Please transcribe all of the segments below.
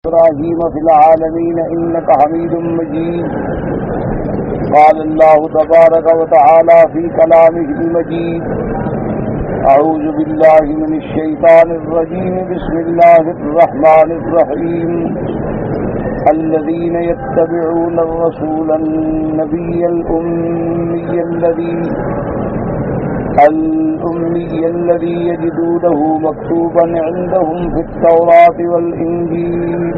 إبراهيم في العالمين إنك حميد مجيد. قال الله تبارك وتعالى في كلامه المجيد: أعوذ بالله من الشيطان الرجيم. بسم الله الرحمن الرحيم. الذين يتبعون الرسول النبي الأمي الذي يجدونه مكتوبا عندهم في التوراة والإنجيل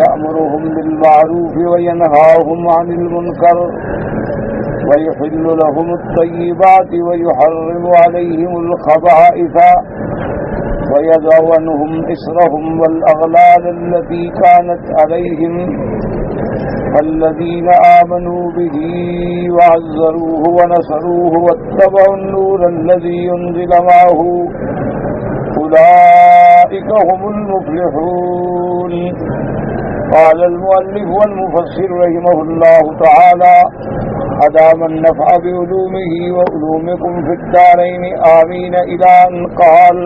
يأمرهم بالمعروف وينهاهم عن المنكر ويحل لهم الطيبات ويحرم عليهم الخبائث ويضع عنهم إصرهم والأغلال التي كانت عليهم فالذين آمنوا به وعزروه ونصروه واتبعوا النور الذي ينزل معه أولئك هم المفلحون. قال المؤلف والمفسر رحمه الله تعالى: أدام النفع بعلومه وعلومكم في الدارين آمين. إلى أن قال: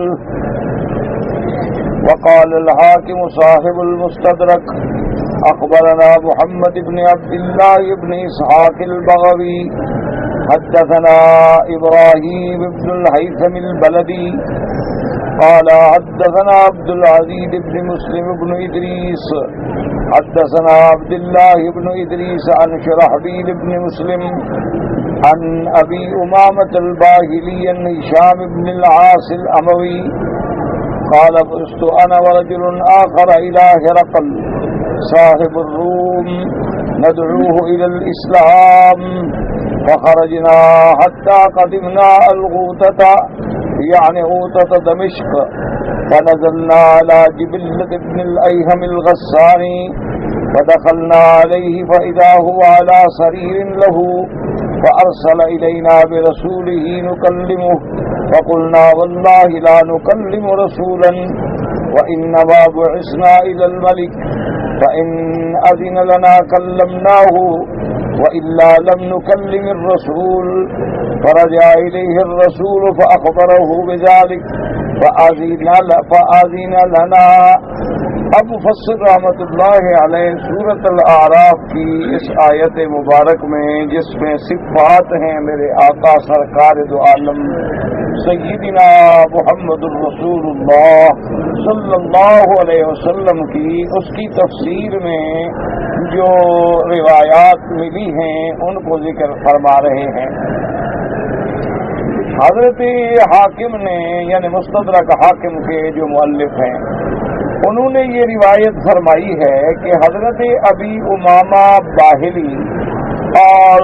وقال الحاكم صاحب المستدرك: أخبرنا محمد بن عبد الله بن إسحاق البغوي حدثنا إبراهيم بن الهيثم البلدي قال حدثنا عبد العزيز بن مسلم بن إدريس حدثنا عبد الله بن إدريس عن شرحبيل بن مسلم عن أبي أمامة الباهلي هشام بن العاص الأموي قال: بئست أنا ورجل آخر إلى هرقل صاحب الروم ندعوه إلى الإسلام، فخرجنا حتى قدمنا الغوطة يعني غوطة دمشق، فنزلنا على جبلة بن الأيهم الغساني فدخلنا عليه فإذا هو على سرير له، فأرسل إلينا برسوله نكلمه، فقلنا: والله لا نكلم رسولا وإنما بعثنا إلى الملك، فإن أذن لنا كلمناه وإلا لم نكلم الرسول. فرجع إليه الرسول فأخبره بذلك فآذن لنا. اب مفسر رحمۃ اللہ علیہ سورۃ الاعراف کی اس آیت مبارک میں جس میں صفات ہیں میرے آقا سرکار دو عالم سیدنا محمد الرسول اللہ صلی اللہ علیہ وسلم کی، اس کی تفسیر میں جو روایات ملی ہیں ان کو ذکر فرما رہے ہیں۔ حضرت حاکم نے یعنی مستدرک حاکم کے جو مؤلف ہیں انہوں نے یہ روایت فرمائی ہے کہ حضرت ابی امامہ باہلی اور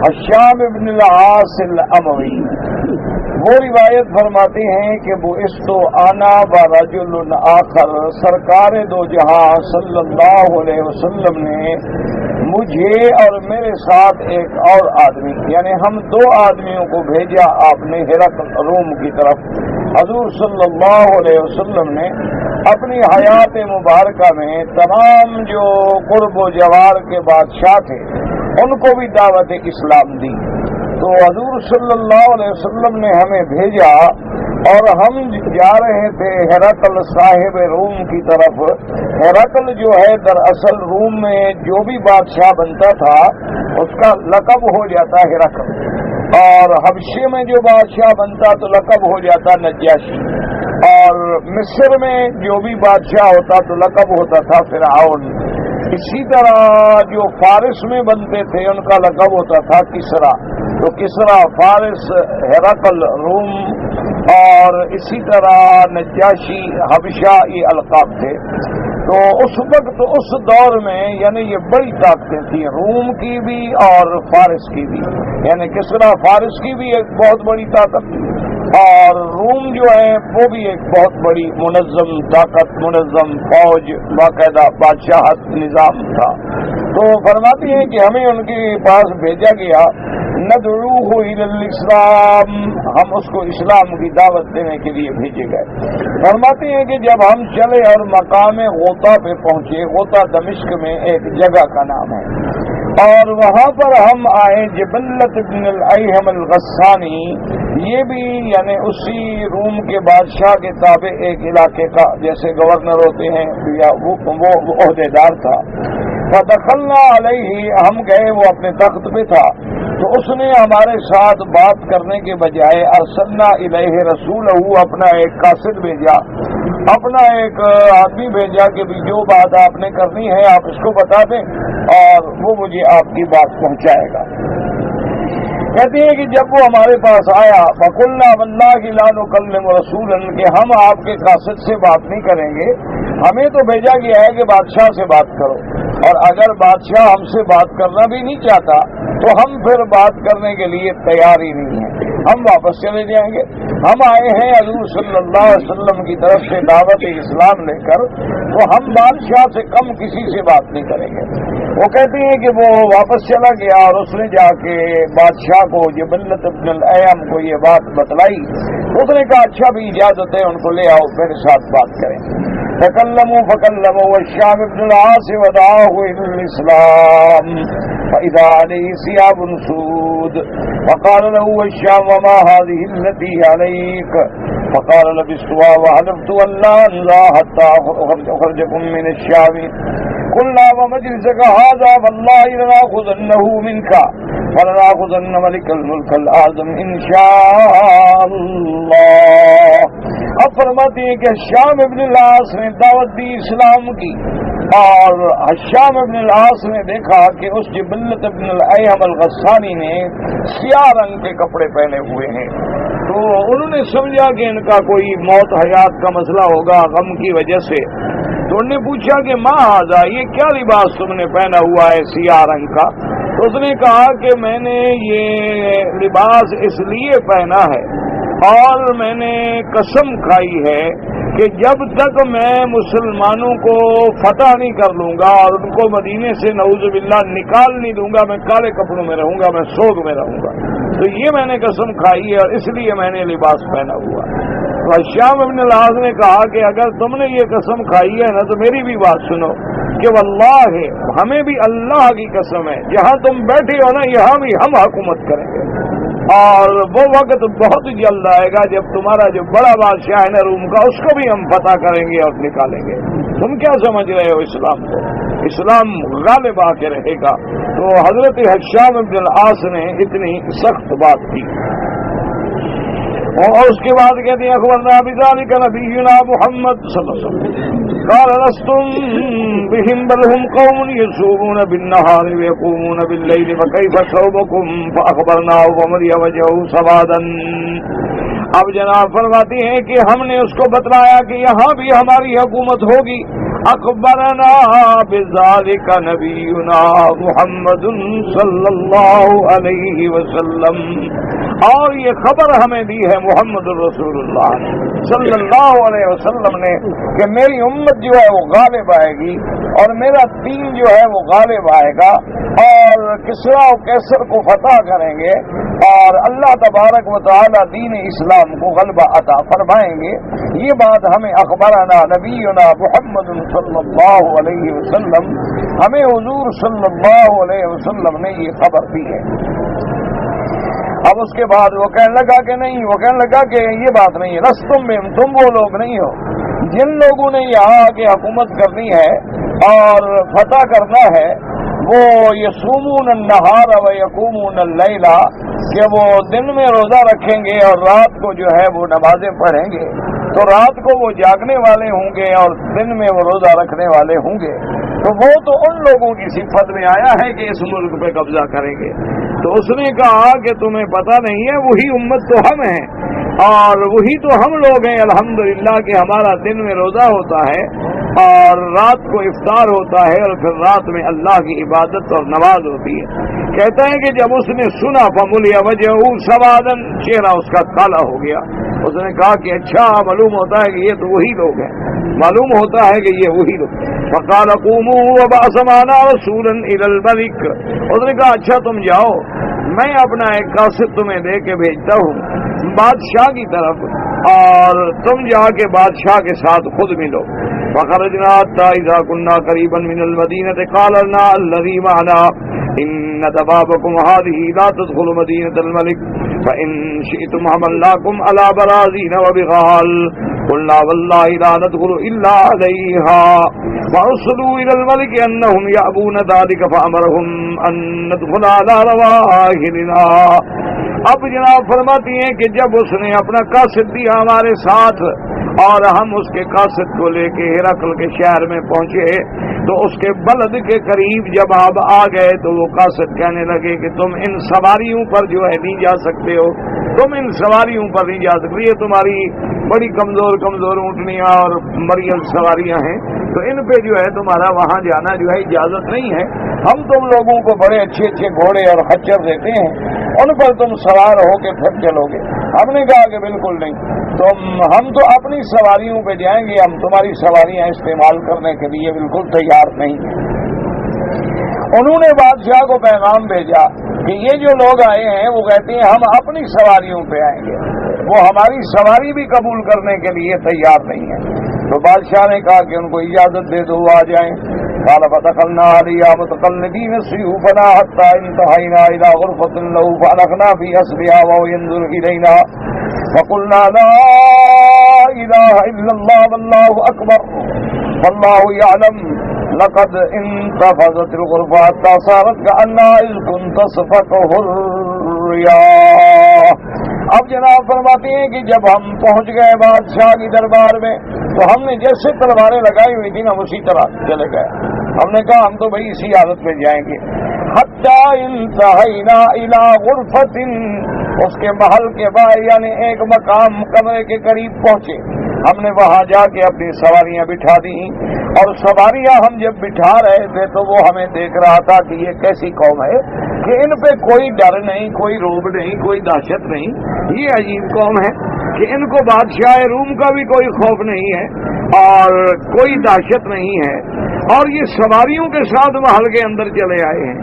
ہشام بن العاص الاموی وہ روایت فرماتے ہیں کہ بعثت انا ورجل آخر، سرکار دو جہاں صلی اللہ علیہ وسلم نے مجھے اور میرے ساتھ ایک اور آدمی یعنی ہم دو آدمیوں کو بھیجا آپ نے ہرقل روم کی طرف۔ حضور صلی اللہ علیہ وسلم نے اپنی حیات مبارکہ میں تمام جو قرب و جوار کے بادشاہ تھے ان کو بھی دعوت اسلام دی۔ تو حضور صلی اللہ علیہ وسلم نے ہمیں بھیجا اور ہم جا رہے تھے ہرقل صاحب روم کی طرف۔ ہرقل جو ہے دراصل روم میں جو بھی بادشاہ بنتا تھا اس کا لقب ہو جاتا ہرقل، اور حبشے میں جو بادشاہ بنتا تو لقب ہو جاتا نجاشی، اور مصر میں جو بھی بادشاہ ہوتا تو لقب ہوتا تھا فرعون۔ اسی طرح جو فارس میں بنتے تھے ان کا لقب ہوتا تھا کسرا، تو کسرا فارس، ہرقل روم، اور اسی طرح نجاشی حبشہ، یہ القاب تھے۔ تو اس وقت اس دور میں یعنی یہ بڑی طاقتیں تھیں، روم کی بھی اور فارس کی بھی، یعنی کسرا فارس کی بھی ایک بہت بڑی طاقت تھی اور روم جو ہے وہ بھی ایک بہت بڑی منظم طاقت، منظم فوج، باقاعدہ بادشاہت نظام تھا۔ تو فرماتے ہیں کہ ہمیں ان کے پاس بھیجا گیا، ندعوہ الی الاسلام، ہم اس کو اسلام کی دعوت دینے کے لیے بھیجے گئے۔ فرماتے ہیں کہ جب ہم چلے اور مقام غوطہ پہ پہنچے، غوطہ دمشق میں ایک جگہ کا نام ہے، اور وہاں پر ہم آئے جبلت بن الایہم الغسانی، یہ بھی یعنی اسی روم کے بادشاہ کے تابع ایک علاقے کا جیسے گورنر ہوتے ہیں یا وہ عہدیدار تھا۔ فدخلنا علیہ، ہم گئے، وہ اپنے تخت پہ تھا، تو اس نے ہمارے ساتھ بات کرنے کے بجائے ارسلنا الیہ رسولہ، اپنا ایک قاصد بھیجا، اپنا ایک آدمی بھیجا کہ بھی جو بات آپ نے کرنی ہے آپ اس کو بتا دیں اور وہ مجھے آپ کی بات پہنچائے گا۔ کہتے ہیں کہ جب وہ ہمارے پاس آیا فقلنا واللہ لا نکلم رسولا، کہ ہم آپ کے قاصد سے بات نہیں کریں گے، ہمیں تو بھیجا گیا ہے کہ بادشاہ سے بات کرو، اور اگر بادشاہ ہم سے بات کرنا بھی نہیں چاہتا تو ہم پھر بات کرنے کے لیے تیار ہی نہیں ہیں، ہم واپس چلے جائیں گے۔ ہم آئے ہیں حضور صلی اللہ علیہ وسلم کی طرف سے دعوت اسلام لے کر، تو ہم بادشاہ سے کم کسی سے بات نہیں کریں گے۔ وہ کہتے ہیں کہ وہ واپس چلا گیا اور اس نے جا کے بادشاہ کو جبلت بن الایہم کو یہ بات بتلائی، اس نے کہا اچھا بھی اجازت ہے، ان کو لے آؤ میرے ساتھ بات کریں۔ تکلموا فکلموا والشام بن العاص ودعاه الى الاسلام فاذا عليه ثياب سود فقال له الشام وما هذه التي عليك فقال لبستها وحلفت ان لا انزع حتى اخرجكم من الشام قلنا ومجلسك هذا والله لناخذنه منك فلناخذن ملك الملك الاعظم ان شاء الله۔ اب فرماتے ہیں کہ حشام ابن العاص نے دعوت دی اسلام کی، اور حشام ابن العاص نے دیکھا کہ اس جبلت ابن الایہم الغسانی نے سیاہ رنگ کے کپڑے پہنے ہوئے ہیں، تو انہوں نے سمجھا کہ ان کا کوئی موت حیات کا مسئلہ ہوگا غم کی وجہ سے، تو انہوں نے پوچھا کہ ما ھذا، یہ کیا لباس تم نے پہنا ہوا ہے سیاہ رنگ کا؟ تو اس نے کہا کہ میں نے یہ لباس اس لیے پہنا ہے اور میں نے قسم کھائی ہے کہ جب تک میں مسلمانوں کو فتح نہیں کر لوں گا اور ان کو مدینے سے نعوذ باللہ نکال نہیں دوں گا، میں کالے کپڑوں میں رہوں گا، میں سوگ میں رہوں گا، تو یہ میں نے قسم کھائی ہے اور اس لیے میں نے لباس پہنا ہوا۔ تو حشام ابن العاص نے کہا کہ اگر تم نے یہ قسم کھائی ہے نا تو میری بھی بات سنو کہ واللہ ہمیں بھی اللہ کی قسم ہے، جہاں تم بیٹھے ہو نا یہاں بھی ہم حکومت کریں گے، اور وہ وقت بہت جلد آئے گا جب تمہارا جو بڑا بادشاہ ہے نا روم کا اس کو بھی ہم فتح کریں گے اور نکالیں گے۔ تم کیا سمجھ رہے ہو اسلام کو؟ اسلام غالب آ کے رہے گا۔ تو حضرت حشام بن العاص نے اتنی سخت بات کی، اور اس کے بعد کہتے ہیں اخبرنا بذلک نبینا محمد صلی اللہ علیہ وسلم قال لستم بهم بل هم قوم يسومون بالنهار ويقومون بالليل فكيف ثوبكم فاخبرناه ومري وجهه سوادا۔ اب جناب فرماتے ہیں کہ ہم نے اس کو بتلایا کہ یہاں بھی ہماری حکومت ہوگی، اخبرنا بذلک نبینا محمد صلی اللہ علیہ وسلم، اور یہ خبر ہمیں دی ہے محمد رسول اللہ صلی اللہ علیہ وسلم نے کہ میری امت جو ہے وہ غالب آئے گی اور میرا دین جو ہے وہ غالب آئے گا اور کسریٰ و کیسر کو فتح کریں گے اور اللہ تبارک و تعالی دین اسلام کو غلبہ عطا فرمائیں گے۔ یہ بات ہمیں اخبرنا نبینا محمد صلی اللہ علیہ وسلم، ہمیں حضور صلی اللہ علیہ وسلم نے یہ خبر دی ہے۔ اب اس کے بعد وہ کہنے لگا کہ نہیں، وہ کہنے لگا کہ یہ بات نہیں ہے، لستم بہم، تم وہ لوگ نہیں ہو جن لوگوں نے یہاں کے حکومت کرنی ہے اور فتح کرنا ہے، وہ یصومون النہار و یقومون اللیل، کہ وہ دن میں روزہ رکھیں گے اور رات کو جو ہے وہ نمازیں پڑھیں گے، تو رات کو وہ جاگنے والے ہوں گے اور دن میں وہ روزہ رکھنے والے ہوں گے، تو وہ تو ان لوگوں کی صفت میں آیا ہے کہ اس ملک پہ قبضہ کریں گے۔ تو اس نے کہا کہ تمہیں پتہ نہیں ہے، وہی امت تو ہم ہیں اور وہی تو ہم لوگ ہیں الحمدللہ کہ ہمارا دن میں روزہ ہوتا ہے اور رات کو افطار ہوتا ہے اور پھر رات میں اللہ کی عبادت اور نماز ہوتی ہے۔ کہتا ہے کہ جب اس نے سنا فملئ وجہہ سوادا، چہرہ اس کا کالا ہو گیا۔ اس نے کہا کہ اچھا معلوم ہوتا ہے کہ یہ تو وہی لوگ ہیں، معلوم ہوتا ہے کہ یہ وہی لوگ۔ فقال قوموا وبعث معنا رسولا الى الملك، اس نے کہا اچھا تم جاؤ، میں اپنا ایک قاصد تمہیں دے کے بھیجتا ہوں بادشاہ کی طرف اور تم جا کے بادشاہ کے ساتھ خود ملو۔ فخرجنا حتى اذا كنا قريبا من المدينة قال لنا الذي معنا ان دبابکم هذه لا تدخل مدینۃ الملک فإن شئتم حملناکم على براذین وبغال قلنا والله لا ندخل الا عليها فارسلوا الى الملك انهم يأبون ذلك فامرهم ان ندخل على رواحلنا. اب جناب فرماتی ہیں کہ جب اس نے اپنا قاصد دیا ہمارے ساتھ اور ہم اس کے قاصد کو لے کے ہرقل کے شہر میں پہنچے تو اس کے بلد کے قریب جب آپ آ گئے تو وہ قاصد کہنے لگے کہ تم ان سواریوں پر جو ہے نہیں جا سکتے ہو, تم ان سواریوں پر نہیں جا سکتے, یہ تمہاری بڑی کمزور اونٹنیاں اور مریل سواریاں ہیں, تو ان پہ جو ہے تمہارا وہاں جانا جو ہے اجازت نہیں ہے. ہم تم لوگوں کو بڑے اچھے اچھے گھوڑے اور خچر دیتے ہیں, ان پر تم سوار ہو کے پھر چلو گے. ہم نے کہا کہ بالکل نہیں, ہم تو اپنی سواریوں پہ جائیں گے, ہم تمہاری سواریاں استعمال کرنے کے لیے بالکل تیار نہیں ہیں. انہوں نے بادشاہ کو پیغام بھیجا کہ یہ جو لوگ آئے ہیں وہ کہتے ہیں ہم اپنی سواریوں پہ آئیں گے, وہ ہماری سواری بھی قبول کرنے کے لیے تیار نہیں ہے. تو بادشاہ نے کہا کہ ان کو اجازت دے دو, آ جائیں. قال فدخلنا عليها متقلبين سيوفنا حتى انتهينا إلى غرفة له فألقنا في أسرها وهو ينظر إلينا فقلنا لا إله إلا الله والله أكبر والله يعلم لقد انتفضت الغرفة حتى صارت كأنها إذ كنت صفته الرياح. اب جناب فرماتے ہیں کہ جب ہم پہنچ گئے بادشاہ کی دربار میں تو ہم نے جیسے تلواریں لگائی ہوئی تھی نا اسی طرح چلے گئے. ہم نے کہا ہم تو بھائی اسی حالت میں جائیں گے. حتی انتہینا الی غرفت, اس کے محل کے باہر یعنی ایک مقام کمرے کے قریب پہنچے. ہم نے وہاں جا کے اپنی سواریاں بٹھا دی, اور سواریاں ہم جب بٹھا رہے تھے تو وہ ہمیں دیکھ رہا تھا کہ یہ کیسی قوم ہے کہ ان پہ کوئی ڈر نہیں, کوئی روب نہیں, کوئی دہشت نہیں. یہ عجیب قوم ہے کہ ان کو بادشاہ روم کا بھی کوئی خوف نہیں ہے اور کوئی دہشت نہیں ہے, اور یہ سواریوں کے ساتھ محل کے اندر چلے آئے ہیں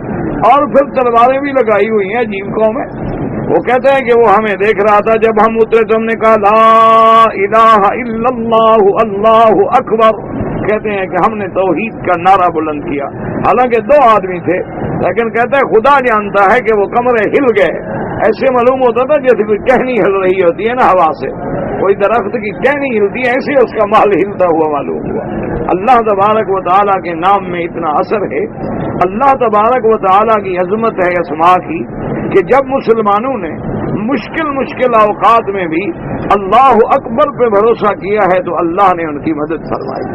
اور پھر تلواریں بھی لگائی ہوئی ہیں. عجیب قوم ہے. وہ کہتے ہیں کہ وہ ہمیں دیکھ رہا تھا. جب ہم اترے تو ہم نے کہا لا الہ الا اللہ اللہ اکبر, کہتے ہیں کہ ہم نے توحید کا نعرہ بلند کیا. حالانکہ 2 آدمی تھے, لیکن کہتے ہیں خدا جانتا ہے کہ وہ کمرے ہل گئے. ایسے معلوم ہوتا تھا جیسے کوئی ٹہنی ہل رہی ہوتی ہے نا ہوا سے, کوئی درخت کی ٹہنی ہلتی ہے, ایسے اس کا محل ہلتا ہوا معلوم ہوا. اللہ تبارک و تعالیٰ کے نام میں اتنا اثر ہے, اللہ تبارک و تعالیٰ کی عظمت ہے اسماء کی, کہ جب مسلمانوں نے مشکل اوقات میں بھی اللہ اکبر پہ بھروسہ کیا ہے تو اللہ نے ان کی مدد فرمائی.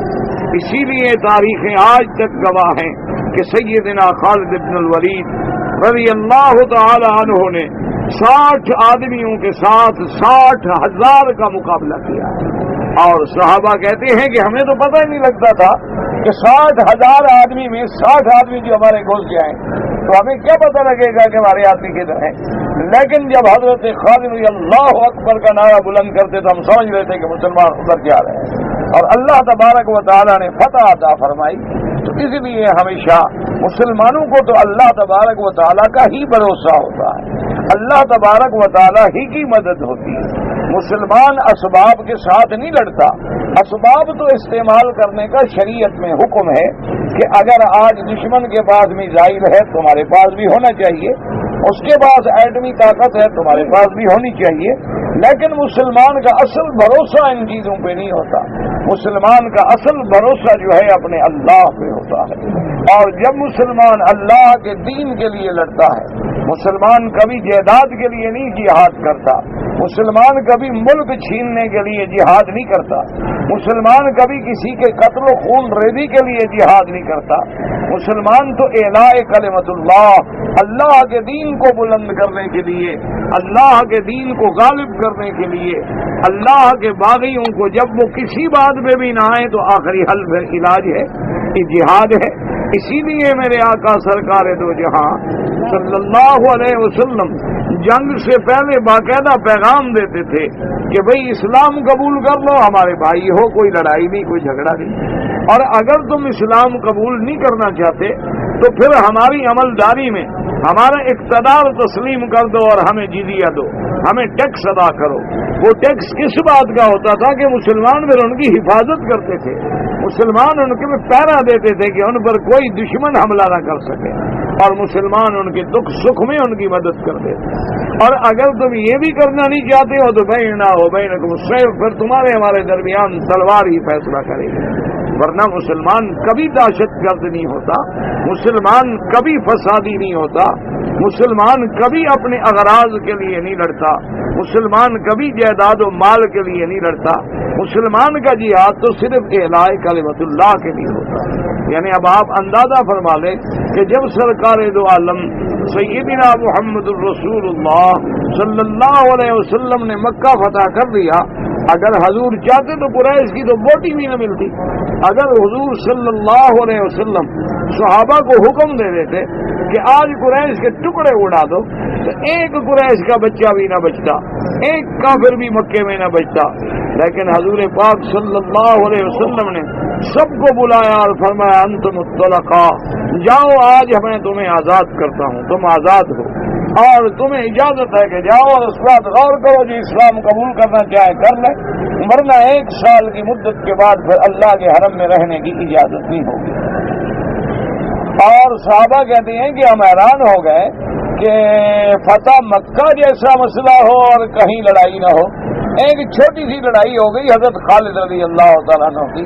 اسی لیے تاریخیں آج تک گواہ ہیں کہ سیدنا خالد بن الولید رضی اللہ تعالی عنہ نے 60 آدمیوں کے ساتھ 60,000 کا مقابلہ کیا, اور صحابہ کہتے ہیں کہ ہمیں تو پتہ ہی نہیں لگتا تھا کہ 60,000 آدمی میں 60 آدمی جو ہمارے گھس جائیں تو ہمیں کیا پتہ لگے گا کہ ہمارے آدمی کدھر ہیں. لیکن جب حضرت خالد رضی اللہ اکبر کا نعرہ بلند کرتے تو ہم سمجھ رہے تھے کہ مسلمان ادھر جا رہے ہیں, اور اللہ تبارک و تعالیٰ نے فتح عطا فرمائی. تو اس لیے ہمیشہ مسلمانوں کو تو اللہ تبارک و تعالیٰ کا ہی بھروسہ ہوتا ہے, اللہ تبارک و تعالیٰ ہی کی مدد ہوتی ہے. مسلمان اسباب کے ساتھ نہیں لڑتا. اسباب تو استعمال کرنے کا شریعت میں حکم ہے کہ اگر آج دشمن کے پاس میزائل ہے تمہارے پاس بھی ہونا چاہیے, اس کے پاس ایٹمی طاقت ہے تمہارے پاس بھی ہونی چاہیے. لیکن مسلمان کا اصل بھروسہ ان چیزوں پہ نہیں ہوتا. مسلمان کا اصل بھروسہ جو ہے اپنے اللہ پہ ہوتا ہے, اور جب مسلمان اللہ کے دین کے لیے لڑتا ہے, مسلمان کبھی جائیداد کے لیے نہیں جہاد کرتا, مسلمان کبھی ملک چھیننے کے لیے جہاد نہیں کرتا, مسلمان کبھی کسی کے قتل و خون ریزی کے لیے جہاد نہیں کرتا. مسلمان تو اعلاء کلمت اللہ, اللہ کے دین کو بلند کرنے کے لیے, اللہ کے دین کو غالب کرنے کے لیے, اللہ کے باغیوں کو جب وہ کسی بات میں بھی نہ آئے تو آخری حل پھر علاج ہے, یہ جہاد ہے. اسی لیے میرے آقا سرکار دو جہاں صلی اللہ علیہ وسلم جنگ سے پہلے باقاعدہ پیغام دیتے تھے کہ بھئی اسلام قبول کر لو, ہمارے بھائی ہو, کوئی لڑائی نہیں, کوئی جھگڑا نہیں, اور اگر تم اسلام قبول نہیں کرنا چاہتے تو پھر ہماری عملداری میں ہمارا اقتدار تسلیم کر دو اور ہمیں جزیہ دو, ہمیں ٹیکس ادا کرو. وہ ٹیکس کس بات کا ہوتا تھا کہ مسلمان پھر ان کی حفاظت کرتے تھے, مسلمان ان کے پہرا دیتے تھے کہ ان پر کوئی دشمن حملہ نہ کر سکے. اور مسلمان ان کے دکھ سکھ میں ان کی مدد کر دیتے. اور اگر تم یہ بھی کرنا نہیں چاہتے ہو تو بیننا ہو بینکم السیف، پھر تمہارے ہمارے درمیان تلوار ہی فیصلہ کرے گی. ورنہ مسلمان کبھی دہشت گرد نہیں ہوتا، مسلمان کبھی فسادی نہیں ہوتا، مسلمان کبھی اپنے اغراض کے لیے نہیں لڑتا، مسلمان کبھی جائیداد و مال کے لیے نہیں لڑتا. مسلمان کا جہاد تو صرف اعلاء کلمت اللہ کے لیے ہوتا ہے. یعنی اب آپ اندازہ فرما لیں کہ جب سرکار دو عالم سیدنا محمد الرسول اللہ صلی اللہ علیہ وسلم نے مکہ فتح کر دیا، اگر حضور چاہتے تو قریش کی تو بوٹی بھی نہ ملتی. اگر حضور صلی اللہ علیہ وسلم صحابہ کو حکم دے دیتے کہ آج قریش کے ٹکڑے اڑا دو تو ایک قریش کا بچہ بھی نہ بچتا، ایک کافر بھی مکے میں نہ بچتا. لیکن حضور پاک صلی اللہ علیہ وسلم نے سب کو بلایا اور فرمایا انتم الطلقاء، جاؤ آج میں تمہیں آزاد کرتا ہوں، تم آزاد ہو اور تمہیں اجازت ہے کہ جاؤ. اور اس بات غور کرو جو اسلام قبول کرنا چاہے کر لے، ورنہ 1 سال کی مدت کے بعد پھر اللہ کے حرم میں رہنے کی اجازت نہیں ہوگی. اور صحابہ کہتے ہیں کہ ہم حیران ہو گئے کہ فتح مکہ جیسا مسئلہ ہو اور کہیں لڑائی نہ ہو. ایک چھوٹی سی لڑائی ہو گئی حضرت خالد رضی اللہ تعالیٰ عنہ کی.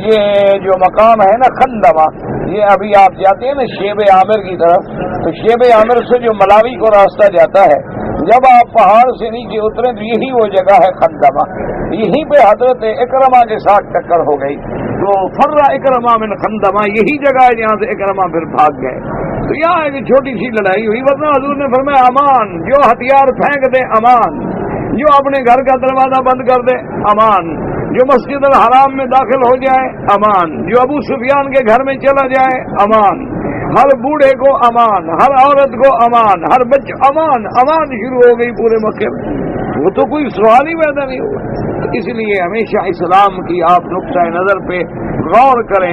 یہ جو مقام ہے نا خندمہ، یہ ابھی آپ جاتے ہیں نا شیب عامر کی طرف، تو شیب عامر سے جو ملاوی کو راستہ جاتا ہے، جب آپ پہاڑ سے نیچے اترے تو یہی وہ جگہ ہے خندمہ. یہیں پہ حضرت اکرمہ کے ساتھ ٹکر ہو گئی تو فرّ اکرمہ من خندمہ، یہی جگہ ہے جہاں سے اکرمہ پھر بھاگ گئے. تو یہاں ایک چھوٹی سی لڑائی ہوئی، ورنہ حضور نے فرمایا امان، جو ہتھیار پھینک دے امان، جو اپنے گھر کا دروازہ بند کر دے امان، جو مسجد الحرام میں داخل ہو جائے امان، جو ابو سفیان کے گھر میں چلا جائے امان، ہر بوڑھے کو امان، ہر عورت کو امان، ہر بچہ امان. امان شروع ہو گئی پورے مکے میں، وہ تو کوئی سوال ہی پیدا نہیں ہوا. اس لیے ہمیشہ اسلام کی آپ نقطۂ نظر پہ غور کریں.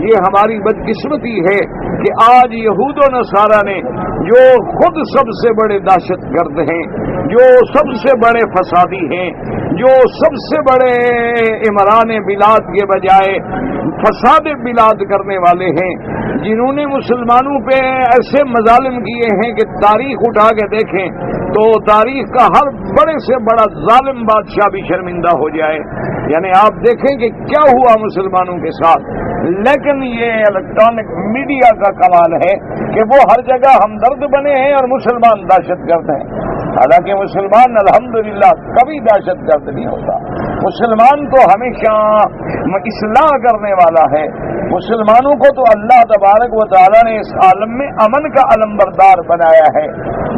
یہ ہماری بدقسمتی ہے کہ آج یہود و نصارہ نے جو خود سب سے بڑے دہشت گرد ہیں، جو سب سے بڑے فسادی ہیں، جو سب سے بڑے عمران بلاد کے بجائے فساد بلاد کرنے والے ہیں، جنہوں نے مسلمانوں پہ ایسے مظالم کیے ہیں کہ تاریخ اٹھا کے دیکھیں تو تاریخ کا ہر بڑے سے بڑا ظالم بادشاہ بھی شرمندہ ہو جائے. یعنی آپ دیکھیں کہ کیا ہوا مسلمانوں کے ساتھ. لیکن یہ الیکٹرانک میڈیا کا کمال ہے کہ وہ ہر جگہ ہمدرد بنے ہیں اور مسلمان دہشت گرد ہیں. حالانکہ مسلمان الحمدللہ کبھی دہشت گرد نہیں ہوتا. مسلمان تو ہمیشہ اصلاح کرنے والا ہے. مسلمانوں کو تو اللہ تبارک و تعالیٰ نے اس عالم میں امن کا علمبردار بنایا ہے.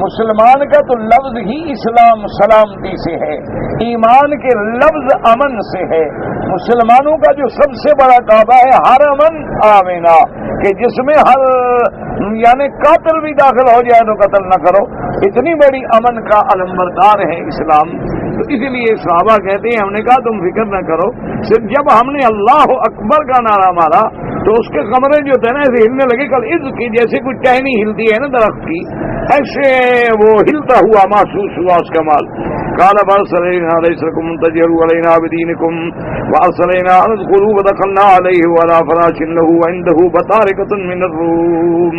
مسلمان کا تو لفظ ہی اسلام سلامتی سے ہے، ایمان کے لفظ امن سے ہے. مسلمانوں کا جو سب سے بڑا کعبہ ہے حرمن آمنا، کہ جس میں ہر یعنی قاتل بھی داخل ہو جائے تو قتل نہ کرو. اتنی بڑی امن کا علمبردار ہے اسلام. تو اس لیے صحابہ کہتے ہیں، ہم نے کہا تم فکر نہ کرو، صرف جب ہم نے اللہ اکبر کا نعرہ مارا تو اس کے کمرے جو تھے نا ایسے ہلنے لگے، کل عز کی جیسے کوئی ٹہنی ہلتی ہے نا درخت کی، ایسے وہ ہلتا ہوا محسوس ہوا اس کا مال. قال فارسلنا ليسكم تجروا علينا بدينكم وارسلنا على القلوب دخلنا عليه ولا فراش له عنده بطارقة من الروم.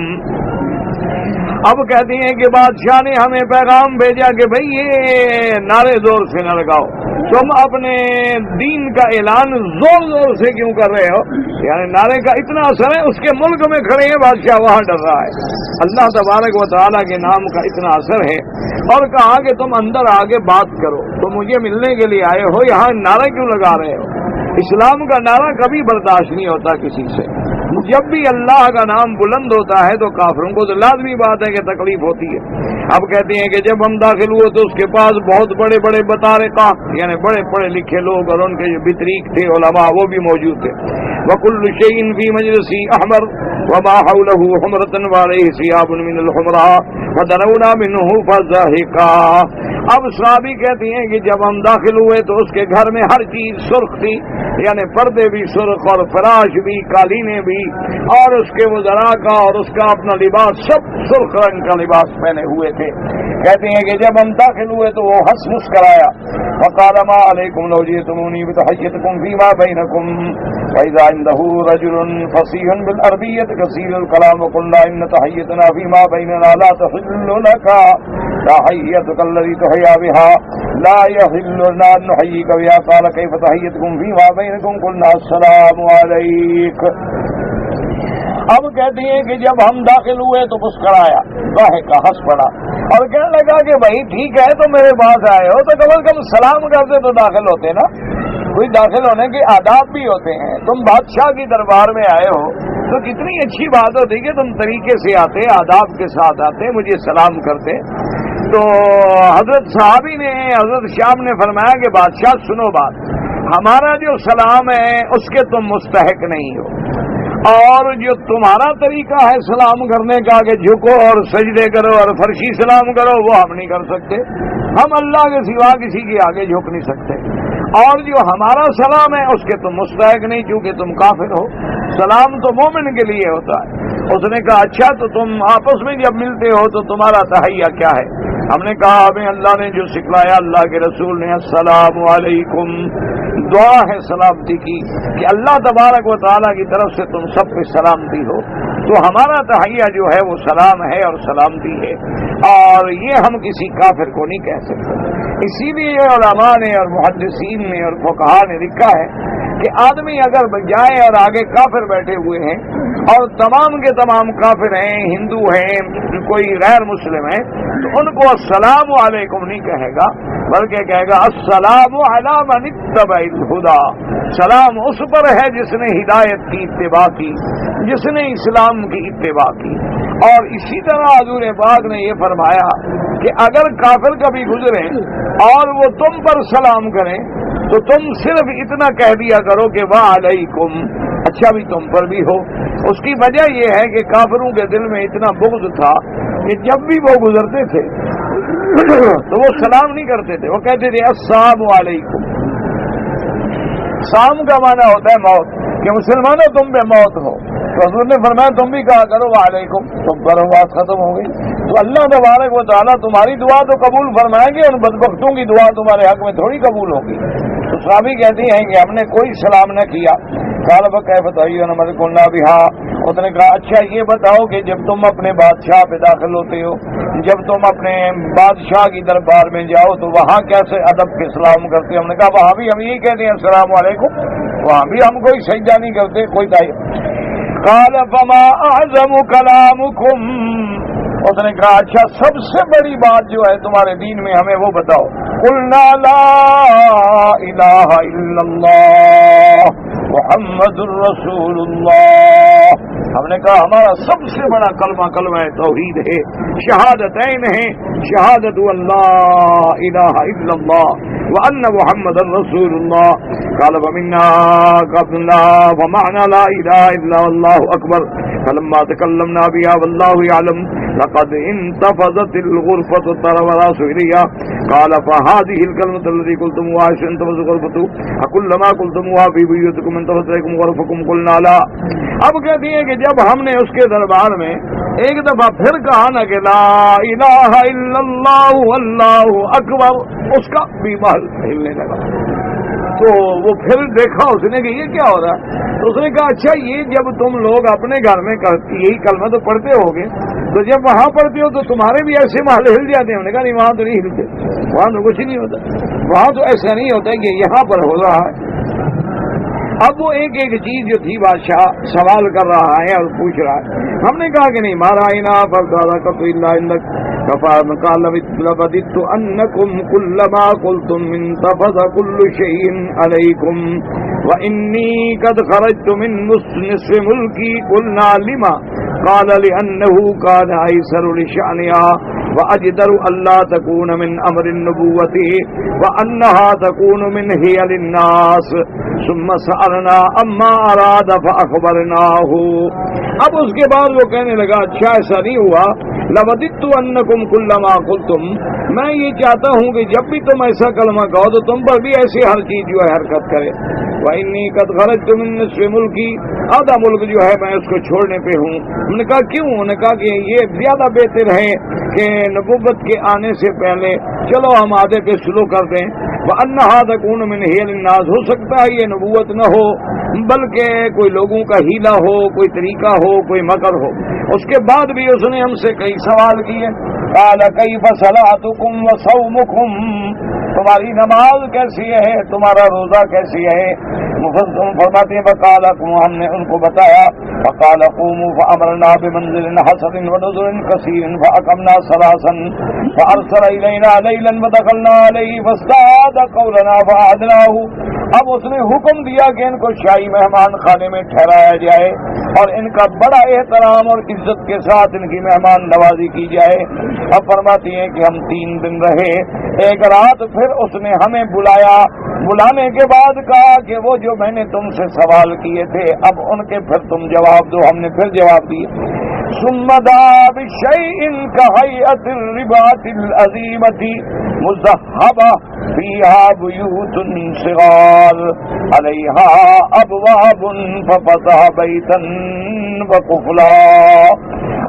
اب کہتے ہیں کہ بادشاہ نے ہمیں پیغام بھیجا کہ بھئی یہ نعرے زور سے نہ لگاؤ، تم اپنے دین کا اعلان زور زور سے کیوں کر رہے ہو؟ یعنی نعرے کا اتنا اثر ہے، اس کے ملک میں کھڑے ہیں بادشاہ وہاں ڈر رہا ہے. اللہ تبارک و تعالیٰ کے نام کا اتنا اثر ہے. اور کہا کہ تم اندر آگے بات کرو، تم مجھے ملنے کے لیے آئے ہو، یہاں نعرہ کیوں لگا رہے ہو؟ اسلام کا نعرہ کبھی برداشت نہیں ہوتا کسی سے. جب بھی اللہ کا نام بلند ہوتا ہے تو کافروں کو تو لازمی بات ہے کہ تکلیف ہوتی ہے. اب کہتے ہیں کہ جب ہم داخل ہوئے تو اس کے پاس بہت بڑے بڑے بطارقہ یعنی بڑے پڑھے لکھے لوگ اور ان کے جو بطریق تھے علماء وہ بھی موجود تھے. وَكُلُّ شَيْءٍ فِي مَجْلِسِهِ أَحْمَرٌ وَمَا حَوْلَهُ حُمْرَةٌ وَعَلَيْهِ ثِيَابٌ مِّنَ الْحُمْرَةِ فَدَنَوْنَا مِنْهُ فَضَحِكَا. اب صحابی کہتی ہیں کہ جب ہم داخل ہوئے تو اس کے گھر میں ہر چیز سرخ تھی، یعنی پردے بھی سرخ اور فراش بھی، قالینیں بھی، اور اس کے وزراء کا اور اس کا اپنا لباس سب سرخ رنگ کا لباس پہنے ہوئے تھے۔ کہتے ہیں کہ جب ہم داخل ہوئے تو وہ ہنس مسکرایا، وقال ما علیکم لو جئتمونی بتحیتکم فیما بینکم فاذا عنده رجل فصیح بالعربیۃ کثیر الکلام وقلنا ان تحیتنا فیما بیننا لا تحل لك تحیتک الذی تحیا بها لا يحل لنا ان نحییک بها قال کیف تحیتکم فیما بینکم قلنا السلام علیک۔ اب کہتی ہیں کہ جب ہم داخل ہوئے تو مسکرایا، ضاحکا، ہنس پڑا اور کہنے لگا کہ بھائی ٹھیک ہے تو میرے پاس آئے ہو تو کم از کم سلام کرتے تو داخل ہوتے نا، کوئی داخل ہونے کے آداب بھی ہوتے ہیں۔ تم بادشاہ کی دربار میں آئے ہو تو کتنی اچھی بات ہوتی کہ تم طریقے سے آتے، آداب کے ساتھ آتے، مجھے سلام کرتے۔ تو حضرت صحابی نے، حضرت شام نے فرمایا کہ بادشاہ سنو بات، ہمارا جو سلام ہے اس کے تم مستحق نہیں ہو، اور جو تمہارا طریقہ ہے سلام کرنے کا کہ جھکو اور سجدے کرو اور فرشی سلام کرو، وہ ہم نہیں کر سکتے، ہم اللہ کے سوا کسی کے آگے جھک نہیں سکتے، اور جو ہمارا سلام ہے اس کے تم مستحق نہیں چونکہ تم کافر ہو، سلام تو مومن کے لیے ہوتا ہے۔ اس نے کہا اچھا تو تم آپس میں جب ملتے ہو تو تمہارا تحیہ کیا ہے؟ ہم نے کہا ہمیں اللہ نے جو سکھلایا، اللہ کے رسول نے، السلام علیکم، دعا ہے سلامتی کی کہ اللہ تبارک و تعالیٰ کی طرف سے تم سب پہ سلامتی ہو، تو ہمارا تحیہ جو ہے وہ سلام ہے اور سلامتی ہے، اور یہ ہم کسی کافر کو نہیں کہہ سکتے۔ اسی لیے علماء نے اور محدثین نے اور فقہاء نے لکھا ہے کہ آدمی اگر جائے اور آگے کافر بیٹھے ہوئے ہیں اور تمام کے تمام کافر ہیں، ہندو ہیں، کوئی غیر مسلم ہے، تو ان کو السلام علیکم نہیں کہے گا، بلکہ کہے گا السلام علی من اتبع الہدی، سلام اس پر ہے جس نے ہدایت کی اتباع کی، جس نے اسلام کی اتباع کی۔ اور اسی طرح حضور پاک نے یہ فرمایا کہ اگر کافر کبھی گزرے اور وہ تم پر سلام کریں تو تم صرف اتنا کہہ دیا کرو کہ وعلیکم، اچھا بھی تم پر بھی ہو۔ اس کی وجہ یہ ہے کہ کافروں کے دل میں اتنا بغض تھا کہ جب بھی وہ گزرتے تھے تو وہ سلام نہیں کرتے تھے، وہ کہتے تھے السلام علیکم۔ سام کا معنی ہوتا ہے موت، کہ مسلمانوں تم پہ موت ہو، تو حضور نے فرمایا تم بھی کہا کرو وعلیکم، تم پر بات ختم ہو گئی۔ تو اللہ تبارک و تعالیٰ تمہاری دعا تو قبول فرمائیں گے، ان بدبختوں کی دعا تمہارے حق میں تھوڑی قبول ہوگی۔ تو صحابی کہتی ہیں کہ ہم نے کوئی سلام نہ کیا۔ قال فكيف تحيون قلنا بها، اس نے کہا اچھا یہ بتاؤ کہ جب تم اپنے بادشاہ پہ داخل ہوتے ہو، جب تم اپنے بادشاہ کی دربار میں جاؤ تو وہاں کیسے ادب کے سلام کرتے ہو؟ ہم نے کہا وہاں بھی ہم یہی کہتے ہیں السلام علیکم، وہاں بھی ہم کوئی سجدہ نہیں کرتے، کوئی تحیہ۔ قال فما اعظم کلامکم، اس نے کہا اچھا سب سے بڑی بات جو ہے تمہارے دین میں ہمیں وہ بتاؤ۔ قلنا لا الہ الا اللہ محمد الرسول اللہ، ہم نے کہا ہمارا سب سے بڑا کلمہ کلمہ توحید ہے، شہادتین ہیں، شہادت اللہ الہ الا اللہ وان محمد الرسول اللہ۔ قال فمنا قبلنا ومعنا لا الہ الا اللہ اکبر، فلما تکلمنا بها والله يعلم لقد انتفضت الغرفة طرف راس إليها قال فهذه الكلمة التي قلتموها انتفضت الغرفة أكلما قلتموها في بيوتكم انتفضت إليكم غرفكم قلنا لا۔ اب کہتی ہے کہ جب ہم نے اس کے دربار میں ایک دفعہ پھر کہا نا کہ لا الہ الا اللہ واللہ اکبر، اس کا بھی محل ہلنے لگا، تو وہ پھر دیکھا اس نے کہ یہ کیا ہو رہا ہے، تو اس نے کہا اچھا یہ جب تم لوگ اپنے گھر میں یہی کلمہ تو پڑھتے ہوگے، تو جب وہاں پڑھتے ہو تو تمہارے بھی ایسے محل ہل جاتے ہیں؟ ہم نے کہا نہیں وہاں تو نہیں ہلتے، وہاں تو کچھ نہیں ہوتا، وہاں تو ایسا نہیں ہوتا کہ یہاں پر ہو رہا ہے۔ اب وہ ایک ایک چیز جو تھی بادشاہ سوال کر رہا ہے اور پوچھ رہا ہے، ہم نے کہا کہ نہیں مارائنا فردادا کب الا انک کفار قال لبدت انکم كلما قلتم انتفض كل شيء عليكم واني قد خرجت من نصف ملكي قلنا لما قال لانه كان ايسر لشأنها وأجدر ألا تكون من أمر النبوة وأنها تكون من هي للناس۔ ثم سألنا اما اراد فاخبرناه. اب اس کے بعد وہ کہنے لگا اچھا ایسا نہیں ہوا، لوددت انکم کلما قلتم، میں یہ چاہتا ہوں کہ جب بھی تم ایسا کلمہ کہو تو تم پر بھی ایسی ہر چیز جو ہے حرکت کرے. وإنی قد خرجت من نصف ملکی، آدھا ملک جو ہے میں اس کو چھوڑنے پہ ہوں. انہوں نے کہا کیوں؟ انہوں نے کہا کہ یہ زیادہ بہتر ہے کہ نبوت کے آنے سے پہلے چلو ہم آدھے پہ سلو کر دیں. وَأَنَّهَا تَكُونُ مِنْ حِيلِ النَّاسِ، ہو سکتا ہے یہ نبوت نہ ہو بلکہ کوئی لوگوں کا ہیلا ہو، کوئی طریقہ ہو، کوئی مکر ہو. اس کے بعد بھی اس نے ہم سے کئی سوال کیے. قال کیف صلاتکم وصومکم، تمہاری نماز کیسی ہے، تمہارا روزہ کیسی ہے. مفسر فرماتے ہیں وقالکم، ہم نے ان کو بتایا. فقال قوموا فامرنا بمنزل حسن ونزل كثير فاقمنا ثلاثا فارسل الينا ليلا ودخلنا عليه فازداد قولنا فاعدناه. اب اس نے حکم دیا کہ ان کو شاہی مہمان خانے میں ٹھہرایا جائے اور ان کا بڑا احترام اور عزت کے ساتھ ان کی مہمان نوازی کی جائے. اب فرماتی ہیں کہ ہم 3 دن رہے. ایک رات پھر اس نے ہمیں بلایا. بلانے کے بعد کہا کہ وہ جو میں نے تم سے سوال کیے تھے اب ان کے پھر تم جواب دو. ہم نے پھر جواب دیے. ثم دعا بشيء كهيئة الرباط العظيمة مذهبة فيها بيوت صغار عليها أبواب ففتح بيتا وقفلا.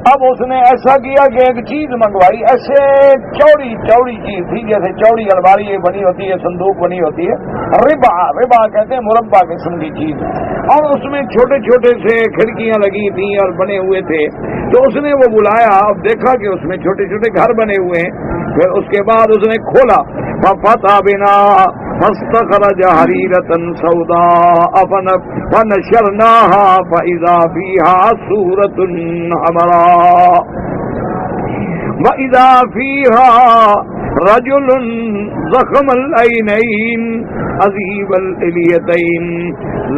اب اس نے ایسا کیا کہ ایک چیز منگوائی، ایسے چوڑی چوڑی چیز تھی جیسے چوڑی الماری بنی ہوتی ہے، صندوق بنی ہوتی ہے. ربا کہتے ہیں مربع قسم کی چیز، اور اس میں چھوٹے چھوٹے سے کھڑکیاں لگی تھیں اور بنے ہوئے تھے. تو اس نے وہ بلایا، اب دیکھا کہ اس میں چھوٹے چھوٹے گھر بنے ہوئے ہیں. پھر اس کے بعد اس نے کھولا ففتح بنا فاستخرج حریرة سوداء فنشرناها فإذا فيها سورة حمراء وإذا فيها رجل ضخم العينين عظيم الإليتين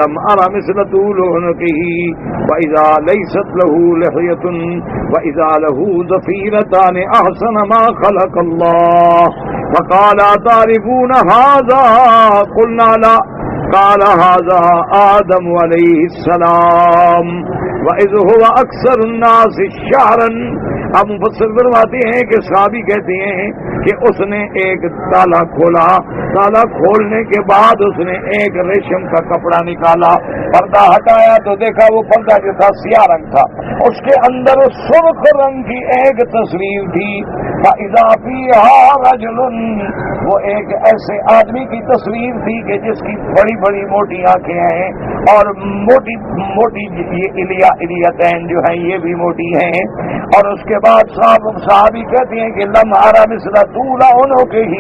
لم أر مثل طول عنقه وإذا ليست له لحية وإذا له ضفيرتان أحسن ما خلق الله. فقال أتعرفون هذا؟ قلنا لا. قال هذا آدم عليه السلام وإذ هو أكثر الناس شعرا. اب مفسر فرماتے ہیں کہ صحابی کہتے ہیں کہ اس نے ایک تالا کھولا. تالا کھولنے کے بعد اس نے ایک ریشم کا کپڑا نکالا، پردہ ہٹایا تو دیکھا وہ پردہ جو تھا سیاہ رنگ تھا، اس کے اندر سرخ رنگ کی ایک تصویر تھی. فَإِذَا فِيهَا رَجُلٌ، وہ ایک ایسے آدمی کی تصویر تھی کہ جس کی بڑی بڑی موٹی آنکھیں ہیں اور موٹی موٹی یہ الیتین جو ہیں یہ بھی موٹی ہیں. اور اس کے بعد صحابی کہتے ہیں کہ لم ارى مثل طول عنقه،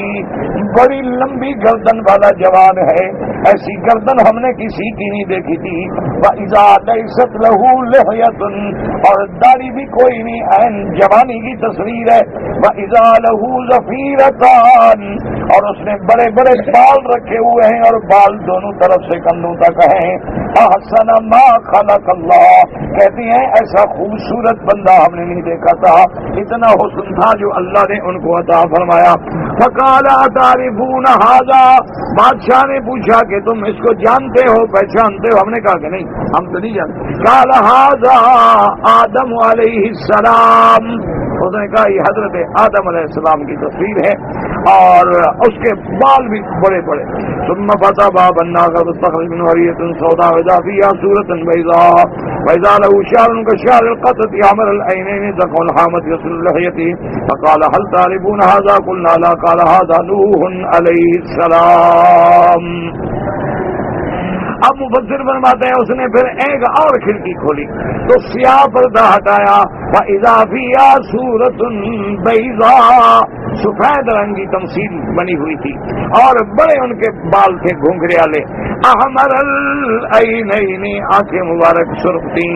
بڑی لمبی گردن والا جوان ہے، ایسی گردن ہم نے کسی کی نہیں دیکھی تھی. وَإِذَا لَيْسَتْ لَهُ لِحْيَةٌ، اور داڑھی بھی کوئی نہیں، عین جوانی کی تصویر ہے. وَإِذَا لَهُ ظَفِيرَتَانِ، اور اس نے بڑے بڑے بال رکھے ہوئے ہیں اور بال دونوں طرف سے کندھوں تک ہیں. احسن ما خلق اللہ، کہتی ہیں ایسا خوبصورت بندہ ہم نے نہیں دیکھا تھا، اتنا حسن تھا جو اللہ نے ان کو عطا فرمایا. فقال اتعرفون هذا، بادشاہ نے پوچھا کہ تم اس کو جانتے ہو، پہچانتے ہو؟ ہم نے کہا کہ نہیں، ہم تو نہیں جانتے. قال هذا آدم علیہ السلام، اس نے کہا یہ حضرت آدم علیہ السلام کی تصویر ہے اور اس کے بال بھی بڑے بڑے. ثم فتح باب الناقة فاستخرج منه حرية سوداء وإذا فيها سورة بيضاء وإذا له شعر كشعر القطة أحمر العينين ذكر الحامة يصل لحيته. فقال هل تعرفون هذا؟ قلنا لا. قال هذا نوح عليه السلام. اب مفسر فرماتے ہیں اس نے پھر ایک اور کھڑکی کھولی تو سیاہ پردہ ہٹایا. فَإِذَا فِيهَا سُورَةٌ بَيْضَاء، سفید رنگ کی تمثیل بنی ہوئی تھی اور بڑے ان کے بال تھے گھونگھرے والے. احمر العینین، آنکھیں مبارک سرخ تھیں.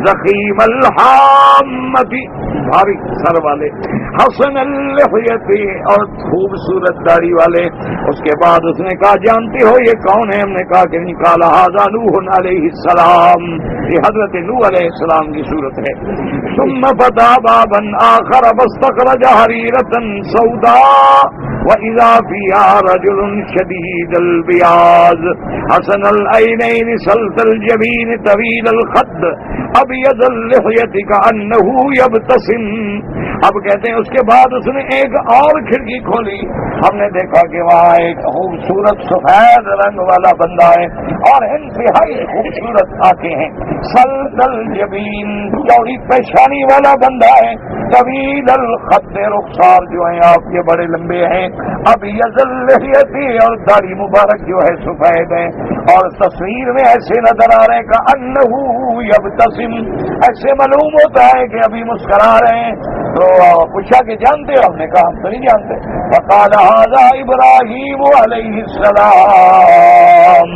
ضخیم الحامۃ، بھاری سر والے. حسن اللحیۃ، اور خوبصورت داڑھی والے. اس کے بعد اس نے کہا جانتے ہو یہ کون ہے؟ ہم نے کہا کہ نہیں. قال هذا نوح علیہ السلام، یہ حضرت نوح علیہ السلام کی صورت ہے. ثم فتح بابا آخر فاستخرج حریرة سوداء وَإِذَا فِيهَا رَجُلٌ شَدِيدُ الْبِيَاضِ حَسَنَ الْعَيْنَيْنِ سَلْطَ الْجَبِينِ طَوِيلَ الْخَدِّ أَبْيَضَ اللِّحْيَةِ كَأَنَّهُ يَبْتَسِمُ. اب کہتے ہیں اس کے بعد اس نے ایک اور کھڑکی کھولی. ہم نے دیکھا کہ وہاں ایک خوبصورت سفید رنگ والا بندہ ہے اور انتہائی خوبصورت آنکھیں ہیں. سلط الجبین چوڑی پیشانی والا بندہ ہے. طویل الخد رخسار جو ہیں آپ کے بڑے لمبے ہیں. اب یزل لحیتی اور داڑھی مبارک جو ہے سفید ہے. اور تصویر میں ایسے نظر آ رہے ہیں کہ انہو یبتسم, ایسے معلوم ہوتا ہے کہ ابھی مسکرا رہے ہیں. تو پوچھا کہ جانتے ہو؟ ہم نے کہا ہم تو نہیں جانتے. فقال ھذا ابراہیم علیہ السلام,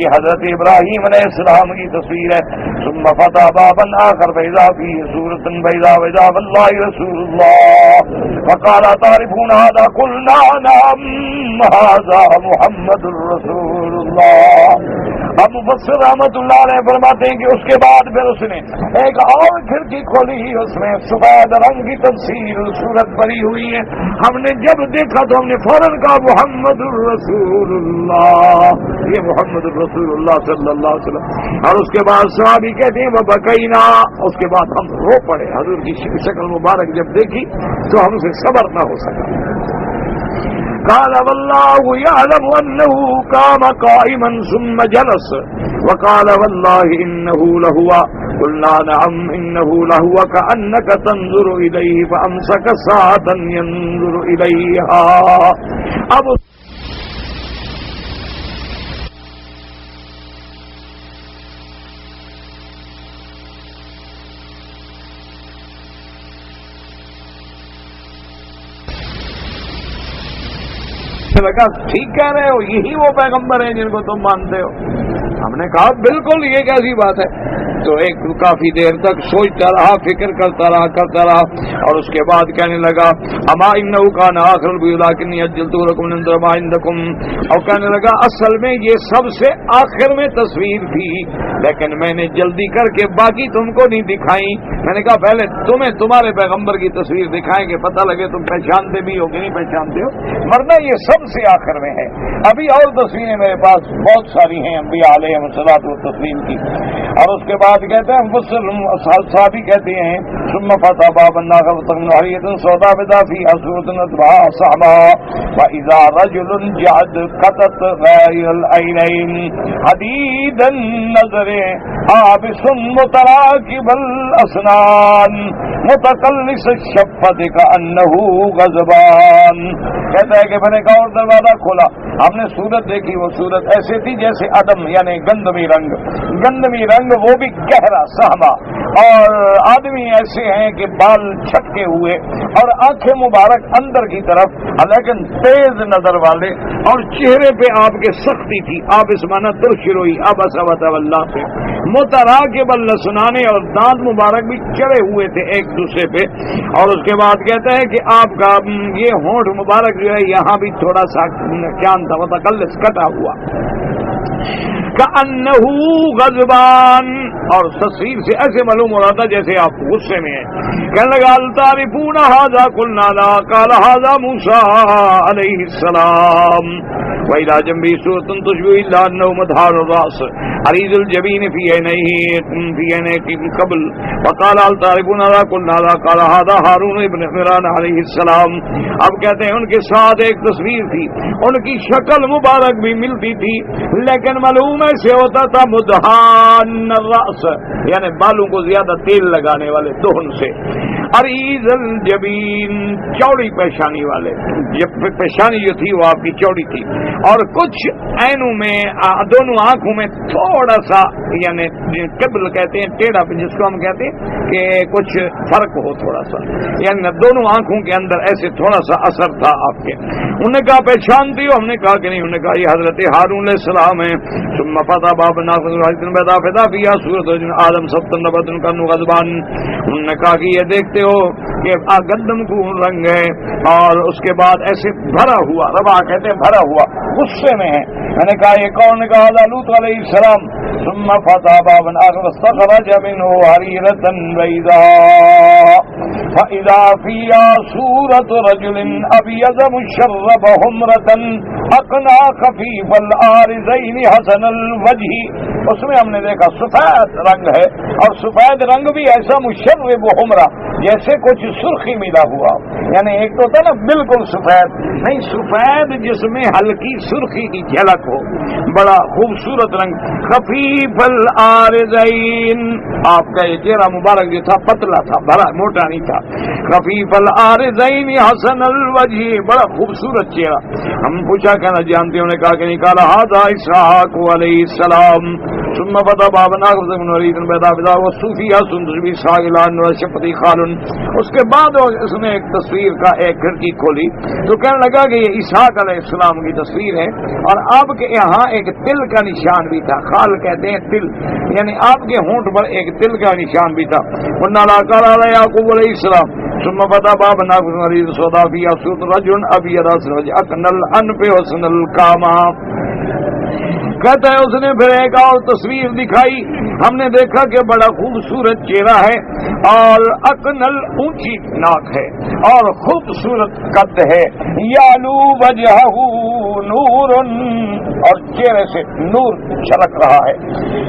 یہ حضرت ابراہیم علیہ السلام کی تصویر ہے. ثم فتح بابا آخر فإذا فيه سورة بيضاء وإذا بالله رسول الله فقال تعرفون هذا قلنا نعم هذا محمد رسول الله. اب مفسر رحمۃ اللہ علیہ فرماتے ہیں کہ اس کے بعد پھر اس نے ایک اور کھڑکی کھولی, اس میں سفید رنگ کی تفسیر صورت بنی ہوئی ہے. ہم نے جب دیکھا تو ہم نے فوراً کہا محمد الرسول اللہ, یہ محمد الرسول اللہ صلی اللہ علیہ وسلم. اور اس کے بعد صحابی کہتے ہیں وہ بکینا, اس کے بعد ہم رو پڑے. حضور کی شکل مبارک جب دیکھی تو ہم سے صبر نہ ہو سکا. قال والله يعلم انه قام قائما ثم جلس وقال والله انه لهو قلنا نعم انه لهو كأنك تنظر اليه فامسك ساعة ينظر اليها. اب لگا ٹھیک کہہ رہے ہو, یہی وہ پیغمبر ہیں جن کو تم مانتے ہو. ہم نے کہا بالکل یہ کیسی بات ہے. تو ایک کافی دیر تک سوچتا رہا, فکر کرتا رہا اور اس کے بعد کہنے لگا اما انه كان اخر ولكن اجلت لكم من ما عندكم, اور کہنے لگا اصل میں یہ سب سے آخر میں تصویر تھی لیکن میں نے جلدی کر کے باقی تم کو نہیں دکھائی. میں نے کہا پہلے تمہیں تمہارے پیغمبر کی تصویر دکھائیں گے, پتہ لگے تم پہچانتے بھی ہو کہ نہیں پہچانتے ہو, ورنہ یہ سب سے آخر میں ہے. ابھی اور تصویریں میرے پاس بہت ساری ہیں انبیاء علیہ الصلوۃ والتسلیم کی. اور اس کے بعد کہتے ہیں صحابی کہتے ہیں ثم فتح باب الناقة حرية سوداء بدا فيها سورة أتباعها صحبا وإذا رجل جعد قطت غير العينين حديد النظر عابس متراكب الأسنان متقلص الشفة كأنه غضبان. کہتا ہے کہ میں نے ایک اور دروازہ کھولا, ہم نے صورت دیکھی. وہ صورت ایسے تھی جیسے عدم یعنی گندمی رنگ وہ بھی گہرا سہما, اور آدمی ایسے ہیں کہ بال چھٹکے ہوئے اور آنکھیں مبارک اندر کی طرف لیکن تیز نظر والے, اور چہرے پہ آپ کے سختی تھی. آپ اس معنی ترشروئی ابس وتولى سے متراکب الاسنان, اور دانت مبارک بھی چڑھے ہوئے تھے ایک دوسرے پہ. اور اس کے بعد کہتا ہے کہ آپ کا یہ ہونٹ مبارک جو ہے یہاں بھی تھوڑا سا کیا تھا متقلص کٹا ہوا کأنہ غضبان, اور تصویر سے ایسے معلوم ہو رہا تھا جیسے آپ غصے میں ہیں. کہنے لگا التعرفون هذا قلنا لا قال هذا موسى علیہ السلام وإلى جنبه سورة تشبه إلا أنه مدهار الرأس عريض الجبين في عينيه قبل وقال هل تعرفون هذا قلنا لا قال هذا هارون ابن عمران علیہ السلام. اب کہتے ہیں ان کے ساتھ ایک تصویر تھی, ان کی شکل مبارک بھی ملتی تھی لیکن معلوم ایسے ہوتا تھا مدہان الرأس یعنی بالوں کو زیادہ تیل لگانے والے دہن سے. عریض الجبین چوڑی پیشانی والے, پیشانی جو تھی وہ آپ کی چوڑی تھی, اور کچھ عینوں میں دونوں آنکھوں میں تھوڑا سا یعنی قبل کہتے ہیں ٹیڑھا, جس کو ہم کہتے ہیں کہ کچھ فرق ہو تھوڑا سا, یعنی دونوں آنکھوں کے اندر ایسے تھوڑا سا اثر تھا آپ کے. انہوں نے کہا پہچانتی ہو؟ ہم نے کہا کہ نہیں. انہوں نے کہا یہ حضرت ہارون علیہ السلام ہیں. ثم فتح باب فدا فيها سورة آدم سبت نبت كانوا غضبان. انہوں نے کہا کہ یہ دیکھتے ہو کہ گندم کو رنگ ہے اور اس کے بعد ایسے بھرا ہوا, ربا کہتے ہیں بھرا ہوا, غصے میں ہے. میں نے کہا یہ کون؟ نے کہا لوط علیہ السلام. ثم فتح بابا آخر واستخرج منه حريرة بيضاء فإذا فيها صورة رجل أبيض مشرب حمرة أقنع خفيف العارضين حسن الوجه. اس میں ہم نے دیکھا سفید رنگ ہے، اور سفید رنگ بھی ایسا مشرب حمرہ جیسے کچھ سرخی ملا ہوا، یعنی ایک تو ہوتا نا بالکل سفید نہیں، سفید جس میں ہلکی سرخی کی جھلک ہو، بڑا خوبصورت رنگ. خفیف العارضین، آپ کا یہ چہرہ مبارک جو تھا پتلا تھا، بڑا موٹا نہیں تھا. خفیف العارضین حسن الوجہ، بڑا خوبصورت چہرہ. ہم پوچھا کہنا جانتے انہوں نے کہا کہ نکالا ھذا اسحاق علیہ السلام ثم بدا بابنا من ولید بدا بدا وصوفیہ سندر بھی ساگلان شپتی خالن. اس کے بعد اس نے ایک تصویر کا ایک کھڑکی کھولی تو کہنے لگا کہ یہ اسحاق علیہ السلام کی تصویر ہے، اور آپ کے یہاں ایک تل کا نشان بھی تھا. خال کہتے ہیں تل، یعنی آپ کے ہونٹ پر ایک تل کا نشان بھی تھا. یعقوب علیہ السلام ثم بدا بابنا من ولید سودا فی صورت رجل ابیض اکنل الانف حسن الکاما. کہتا ہے اس نے پھر ایک اور تصویر دکھائی، ہم نے دیکھا کہ بڑا خوبصورت چہرہ ہے اور اکنل اونچی ناک ہے اور خوبصورت قد ہے. یالو وجہہ نور، اور چہرے سے نور چھلک رہا ہے.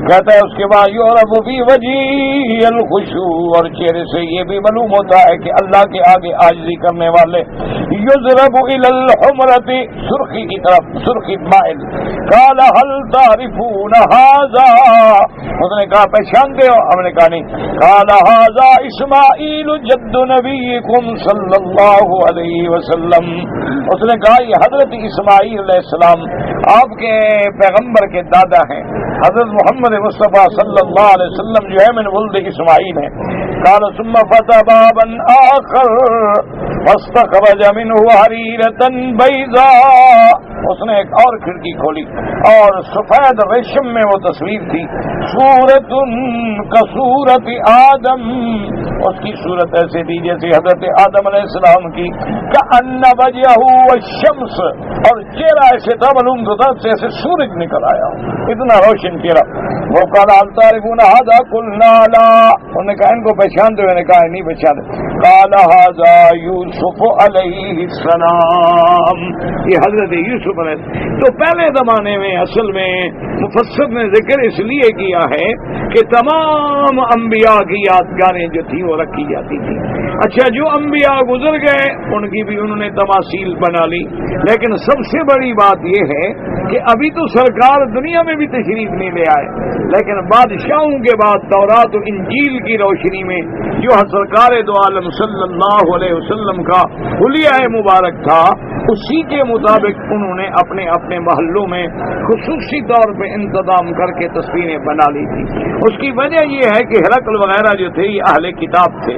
کہتا ہے اس کے بعد یعرف فی وجہہ الخشوع، اور چہرے سے یہ بھی معلوم ہوتا ہے کہ اللہ کے آگے عاجزی کرنے والے. یضرب الی الحمرۃ، سرخی کی طرف، سرخی مائل. قال هل تعرفون هذا، اس نے کہا پہچانتے ہو؟ ہم نے کہا نہیں. قال هذا اسماعیل جد نبیکم صلی اللہ علیہ وسلم. اس نے کہا یہ حضرت اسماعیل علیہ السلام آپ کے پیغمبر کے دادا ہیں. حضرت محمد مصطفیٰ صلی اللہ علیہ وسلم جو ہے من ولد اسماعیل ہیں. قال ثم فتح بابا آخر واستخرج منه حریرة بیضاء. اس نے ایک اور کھڑکی کھولی اور سفید ریشم میں وہ تصویر تھی. صورت کصورت آدم، اس کی صورت ایسے تھی جیسے حضرت آدم علیہ السلام کی. کأن وجہہ الشمس، اور چہرہ ایسے تھا معلوم ہوتا جیسے سورج نکل آیا، اتنا روشن چہرہ. وہ قال هل تعرفون هذا قلنا لا، انہوں نے کہا ان کو پہچانتے ہوئے، نے کہا نہیں پہچانتے. قال هذا یوسف علیہ السلام، یہ حضرت یوسف علیہ. تو پہلے زمانے میں اصل میں مفسر نے ذکر اس لیے کیا ہے کہ تمام انبیاء کی یادگاریں جو تھی وہ رکھی جاتی تھی. اچھا جو انبیاء گزر گئے ان کی بھی انہوں نے تماثیل بنا لی، لیکن سب سے بڑی بات یہ ہے کہ ابھی تو سرکار دنیا میں بھی تشریف نہیں لے آئے، لیکن بادشاہوں کے بعد تورات و انجیل کی روشنی میں جو سرکار دو عالم صلی اللہ علیہ وسلم کا حلیہ مبارک تھا، اسی کے مطابق انہوں نے اپنے اپنے محلوں میں خصوصی طور پہ انتظام کر کے تصویریں بنا لی تھی. اس کی وجہ یہ ہے کہ ہرقل وغیرہ جو تھے یہ اہل کتاب تھے،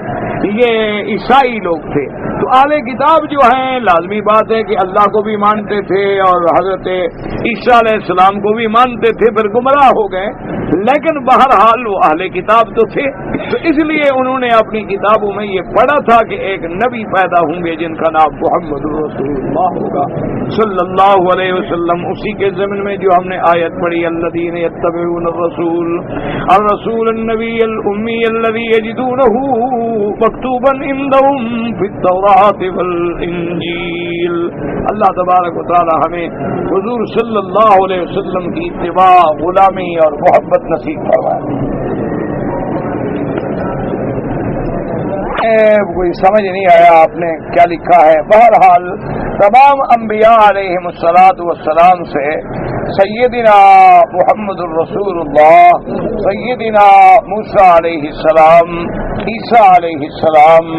یہ عیسائی لوگ تھے. تو اہل کتاب جو ہیں لازمی بات ہے کہ اللہ کو بھی مانتے تھے اور حضرت عیسیٰ علیہ السلام کو بھی مانتے تھے، پھر گمراہ ہو گئے، لیکن بہرحال وہ اہل کتاب تو تھے. تو اس لیے انہوں نے اپنی کتابوں میں یہ پڑھا تھا کہ ایک نبی پیدا ہوں گے جن کا نام محمد رسول اللہ ہوگا صلی اللہ علیہ وسلم. اسی کے ضمن میں جو ہم نے آیت پڑھی الذین یتبعون الرسول النبی الامی الذی یجدونہ مکتوبا عندہم فی التوراۃ والانجیل. اللہ تبارک و تعالی ہمیں حضور صلی اللہ علیہ وسلم کی اتباع، غلامی اور محبت نصیب فرمائے. کوئی سمجھ نہیں آیا آپ نے کیا لکھا ہے. بہرحال تمام انبیاء علیہم الصلاۃ والسلام سے سیدنا محمد الرسول اللہ، سیدنا موسیٰ علیہ السلام، عیسیٰ علیہ السلام،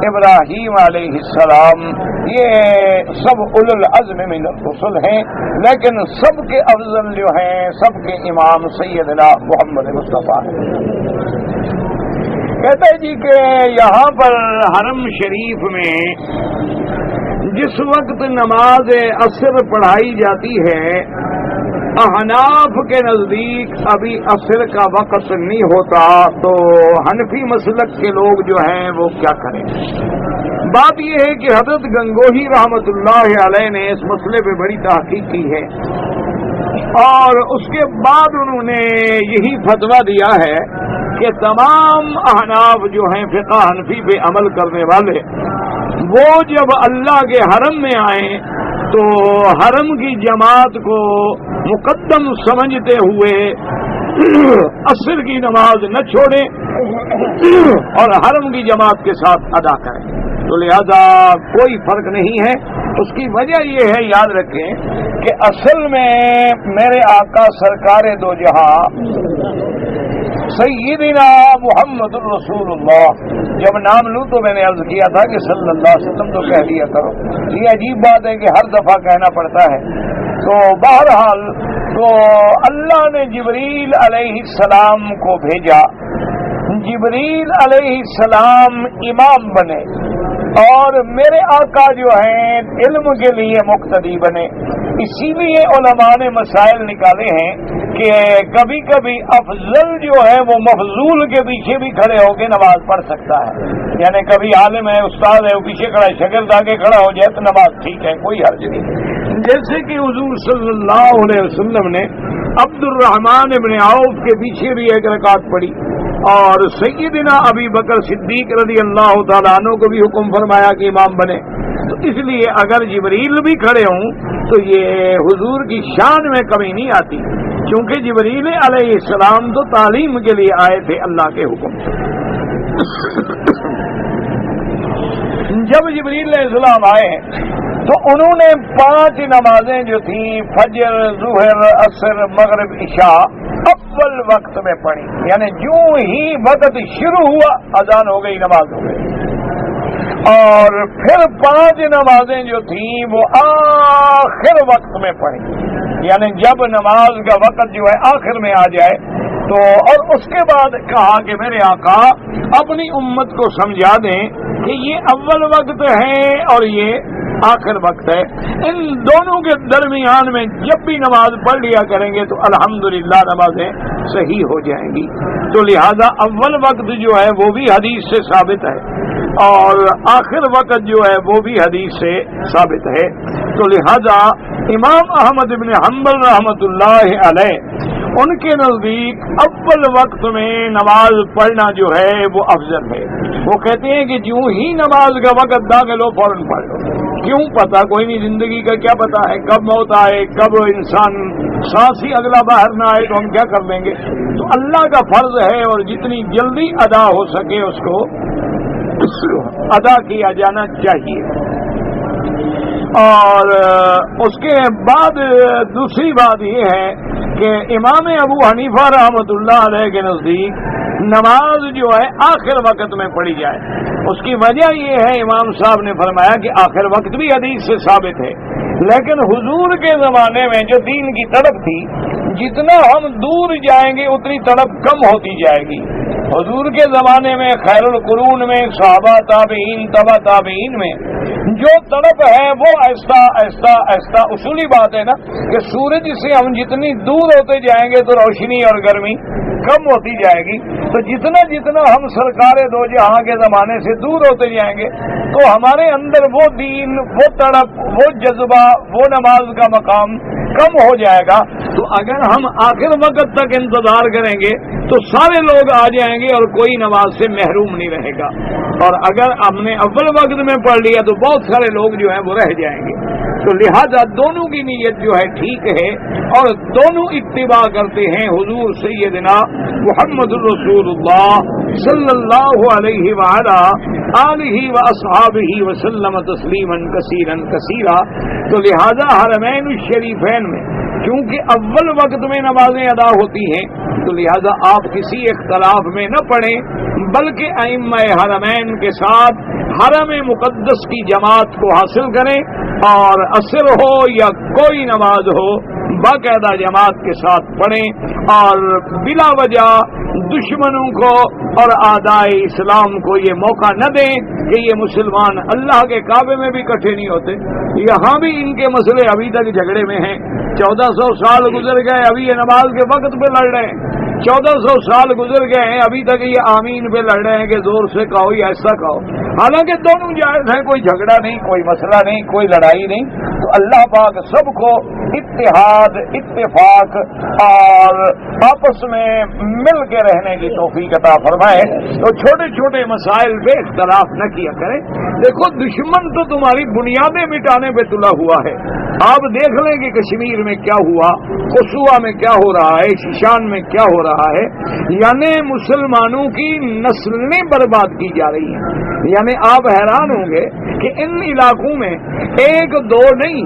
ابراہیم علیہ السلام، یہ سب اولو العزم من الرسل ہیں، لیکن سب کے افضل جو ہیں، سب کے امام سیدنا محمد مصطفیٰ ہیں. کہتا ہے جی کہ یہاں پر حرم شریف میں جس وقت نماز عصر پڑھائی جاتی ہے، احناف کے نزدیک ابھی عصر کا وقت نہیں ہوتا، تو حنفی مسلک کے لوگ جو ہیں وہ کیا کریں؟ بات یہ ہے کہ حضرت گنگوہی رحمت اللہ علیہ نے اس مسئلے پہ بڑی تحقیق کی ہے، اور اس کے بعد انہوں نے یہی فتویٰ دیا ہے کہ تمام احناف جو ہیں فقہ حنفی پہ عمل کرنے والے، وہ جب اللہ کے حرم میں آئیں تو حرم کی جماعت کو مقدم سمجھتے ہوئے عصر کی نماز نہ چھوڑیں اور حرم کی جماعت کے ساتھ ادا کریں۔ تو لہذا کوئی فرق نہیں ہے۔ اس کی وجہ یہ ہے، یاد رکھیں کہ اصل میں میرے آقا سرکار دو جہاں سیدنا محمد الرسول اللہ، جب نام لوں تو میں نے عرض کیا تھا کہ صلی اللہ علیہ وسلم تو کہہ دیا کرو، یہ عجیب بات ہے کہ ہر دفعہ کہنا پڑتا ہے۔ تو بہرحال تو اللہ نے جبریل علیہ السلام کو بھیجا، جبریل علیہ السلام امام بنے اور میرے آقا جو ہیں علم کے لیے مقتدی بنے۔ اسی لیے علماء نے مسائل نکالے ہیں کہ کبھی کبھی افضل جو ہے وہ مفضول کے پیچھے بھی کھڑے ہو کے نماز پڑھ سکتا ہے، یعنی کبھی عالم ہے، استاد ہے، وہ پیچھے کھڑا ہے، شاگرد آگے کھڑا ہو جائے تو نماز ٹھیک ہے، کوئی حرج نہیں۔ جیسے کہ حضور صلی اللہ علیہ وسلم نے عبد الرحمن ابن عوف کے پیچھے بھی ایک رکعت پڑھی اور سیدنا ابی بکر صدیق رضی اللہ تعالیٰ عنہ کو بھی حکم فرمایا کہ امام بنے۔ تو اس لیے اگر جبریل بھی کھڑے ہوں تو یہ حضور کی شان میں کمی نہیں آتی، کیونکہ جبریل علیہ السلام تو تعلیم کے لیے آئے تھے اللہ کے حکم سے۔ جب جبریل علیہ السلام آئے تو انہوں نے 5 نمازیں جو تھیں فجر، ظہر، عصر، مغرب، عشاء اول وقت میں پڑھی، یعنی جو ہی وقت شروع ہوا اذان ہو گئی، نماز ہو گئی۔ اور پھر 5 نمازیں جو تھیں وہ آخر وقت میں پڑھی، یعنی جب نماز کا وقت جو ہے آخر میں آ جائے تو، اور اس کے بعد کہا کہ میرے آقا اپنی امت کو سمجھا دیں کہ یہ اول وقت ہے اور یہ آخر وقت ہے، ان دونوں کے درمیان میں جب بھی نماز پڑھ لیا کریں گے تو الحمدللہ نمازیں صحیح ہو جائیں گی۔ تو لہذا اول وقت جو ہے وہ بھی حدیث سے ثابت ہے اور آخر وقت جو ہے وہ بھی حدیث سے ثابت ہے۔ تو لہذا امام احمد بن حنبل رحمۃ اللہ علیہ ان کے نزدیک اول وقت میں نماز پڑھنا جو ہے وہ افضل ہے۔ وہ کہتے ہیں کہ جو ہی نماز کا وقت داخل ہو فوراً پڑھ لو، کیوں؟ پتہ کوئی نہیں، زندگی کا کیا پتہ ہے کب موت آئے، کب انسان سانس ہی اگلا باہر نہ آئے تو ہم کیا کر لیں گے۔ تو اللہ کا فرض ہے اور جتنی جلدی ادا ہو سکے اس کو ادا کیا جانا چاہیے۔ اور اس کے بعد دوسری بات یہ ہے کہ امام ابو حنیفہ رحمۃ اللہ علیہ کے نزدیک نماز جو ہے آخر وقت میں پڑھی جائے۔ اس کی وجہ یہ ہے، امام صاحب نے فرمایا کہ آخر وقت بھی حدیث سے ثابت ہے، لیکن حضور کے زمانے میں جو دین کی تڑپ تھی، جتنا ہم دور جائیں گے اتنی تڑپ کم ہوتی جائے گی۔ حضور کے زمانے میں خیر القرون میں صحابہ تابعین تبع تابعین میں جو تڑپ ہے وہ ایسا ایسا ایسا، اصولی بات ہے نا کہ سورج سے ہم جتنی دور ہوتے جائیں گے تو روشنی اور گرمی کم ہوتی جائے گی، تو جتنا جتنا ہم سرکار دو جہاں کے زمانے سے دور ہوتے جائیں گے تو ہمارے اندر وہ دین، وہ تڑپ، وہ جذبہ، وہ نماز کا مقام کم ہو جائے گا۔ تو اگر ہم آخر وقت تک انتظار کریں گے تو سارے لوگ آ جائیں گے اور کوئی نماز سے محروم نہیں رہے گا، اور اگر ہم نے اول وقت میں پڑھ لیا تو بہت سارے لوگ جو ہیں وہ رہ جائیں گے۔ تو لہذا دونوں کی نیت جو ہے ٹھیک ہے اور دونوں اتباع کرتے ہیں حضور سیدنا محمد الرسول اللہ صلی اللہ علیہ وآلہ آلہ واصحابہ وسلم تسلیما کثیرا کثیرا۔ تو لہذا حرمین الشریفین میں کیونکہ اول وقت میں نمازیں ادا ہوتی ہیں تو لہذا آپ کسی اختلاف میں نہ پڑیں، بلکہ ائمہ حرمین کے ساتھ حرم مقدس کی جماعت کو حاصل کریں، اور عصر ہو یا کوئی نماز ہو باقاعدہ جماعت کے ساتھ پڑھیں، اور بلا وجہ دشمنوں کو اور اعدائے اسلام کو یہ موقع نہ دیں کہ یہ مسلمان اللہ کے کعبے میں بھی اکٹھے نہیں ہوتے، یہاں بھی ان کے مسئلے ابھی تک جھگڑے میں ہیں۔ 1400 سال گزر گئے، ابھی یہ نماز کے وقت پہ لڑ رہے ہیں۔ 1400 سال گزر گئے ہیں، ابھی تک یہ آمین پہ لڑ رہے ہیں کہ زور سے کہو یا ایسا کہو، حالانکہ دونوں جائز ہیں، کوئی جھگڑا نہیں، کوئی مسئلہ نہیں، کوئی لڑائی نہیں۔ تو اللہ پاک سب کو اتحاد اتفاق اور آپس میں مل کے رہنے کی توفیق عطا فرمائے. تو چھوٹے چھوٹے مسائل پہ اختلاف نہ کیا کریں. دیکھو دشمن تو تمہاری بنیادیں مٹانے پہ تلا ہوا ہے. آپ دیکھ لیں کہ کشمیر میں کیا ہوا, قصوہ میں کیا ہو رہا ہے, شیشان میں کیا ہو رہا ہے. یعنی مسلمانوں کی نسلیں برباد کی جا رہی ہیں. یعنی آپ حیران ہوں گے کہ ان علاقوں میں ایک دو نہیں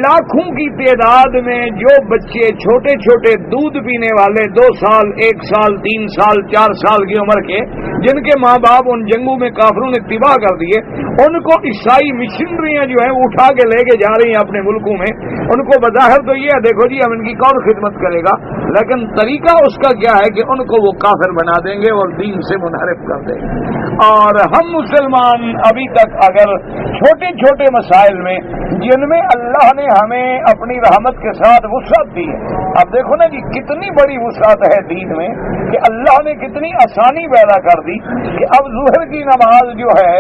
لاکھوں کی تعداد میں جو بچے چھوٹے چھوٹے دودھ پینے والے 2 سال 1 سال 3 سال 4 سال کی عمر کے, جن کے ماں باپ ان جنگوں میں کافروں نے تباہ کر دیے, ان کو عیسائی مشنریاں جو ہیں اٹھا کے لے کے جا رہی ہیں اپنے ملکوں میں. ان کو بظاہر تو یہ ہے دیکھو جی ہم ان کی کون خدمت کرے گا, لیکن طریقہ اس کا کیا ہے کہ ان کو وہ کافر بنا دیں گے اور دین سے منحرف کر دیں گے. اور ہم مسلمان ابھی تک اگر چھوٹے چھوٹے مسائل میں جن میں اللہ نے ہمیں اپنی رحمت کے ساتھ وسعت دی ہے, اب دیکھو نا جی کتنی بڑی وسعت ہے دین میں کہ اللہ نے کتنی آسانی پیدا کر دی کہ اب ظہر کی نماز جو ہے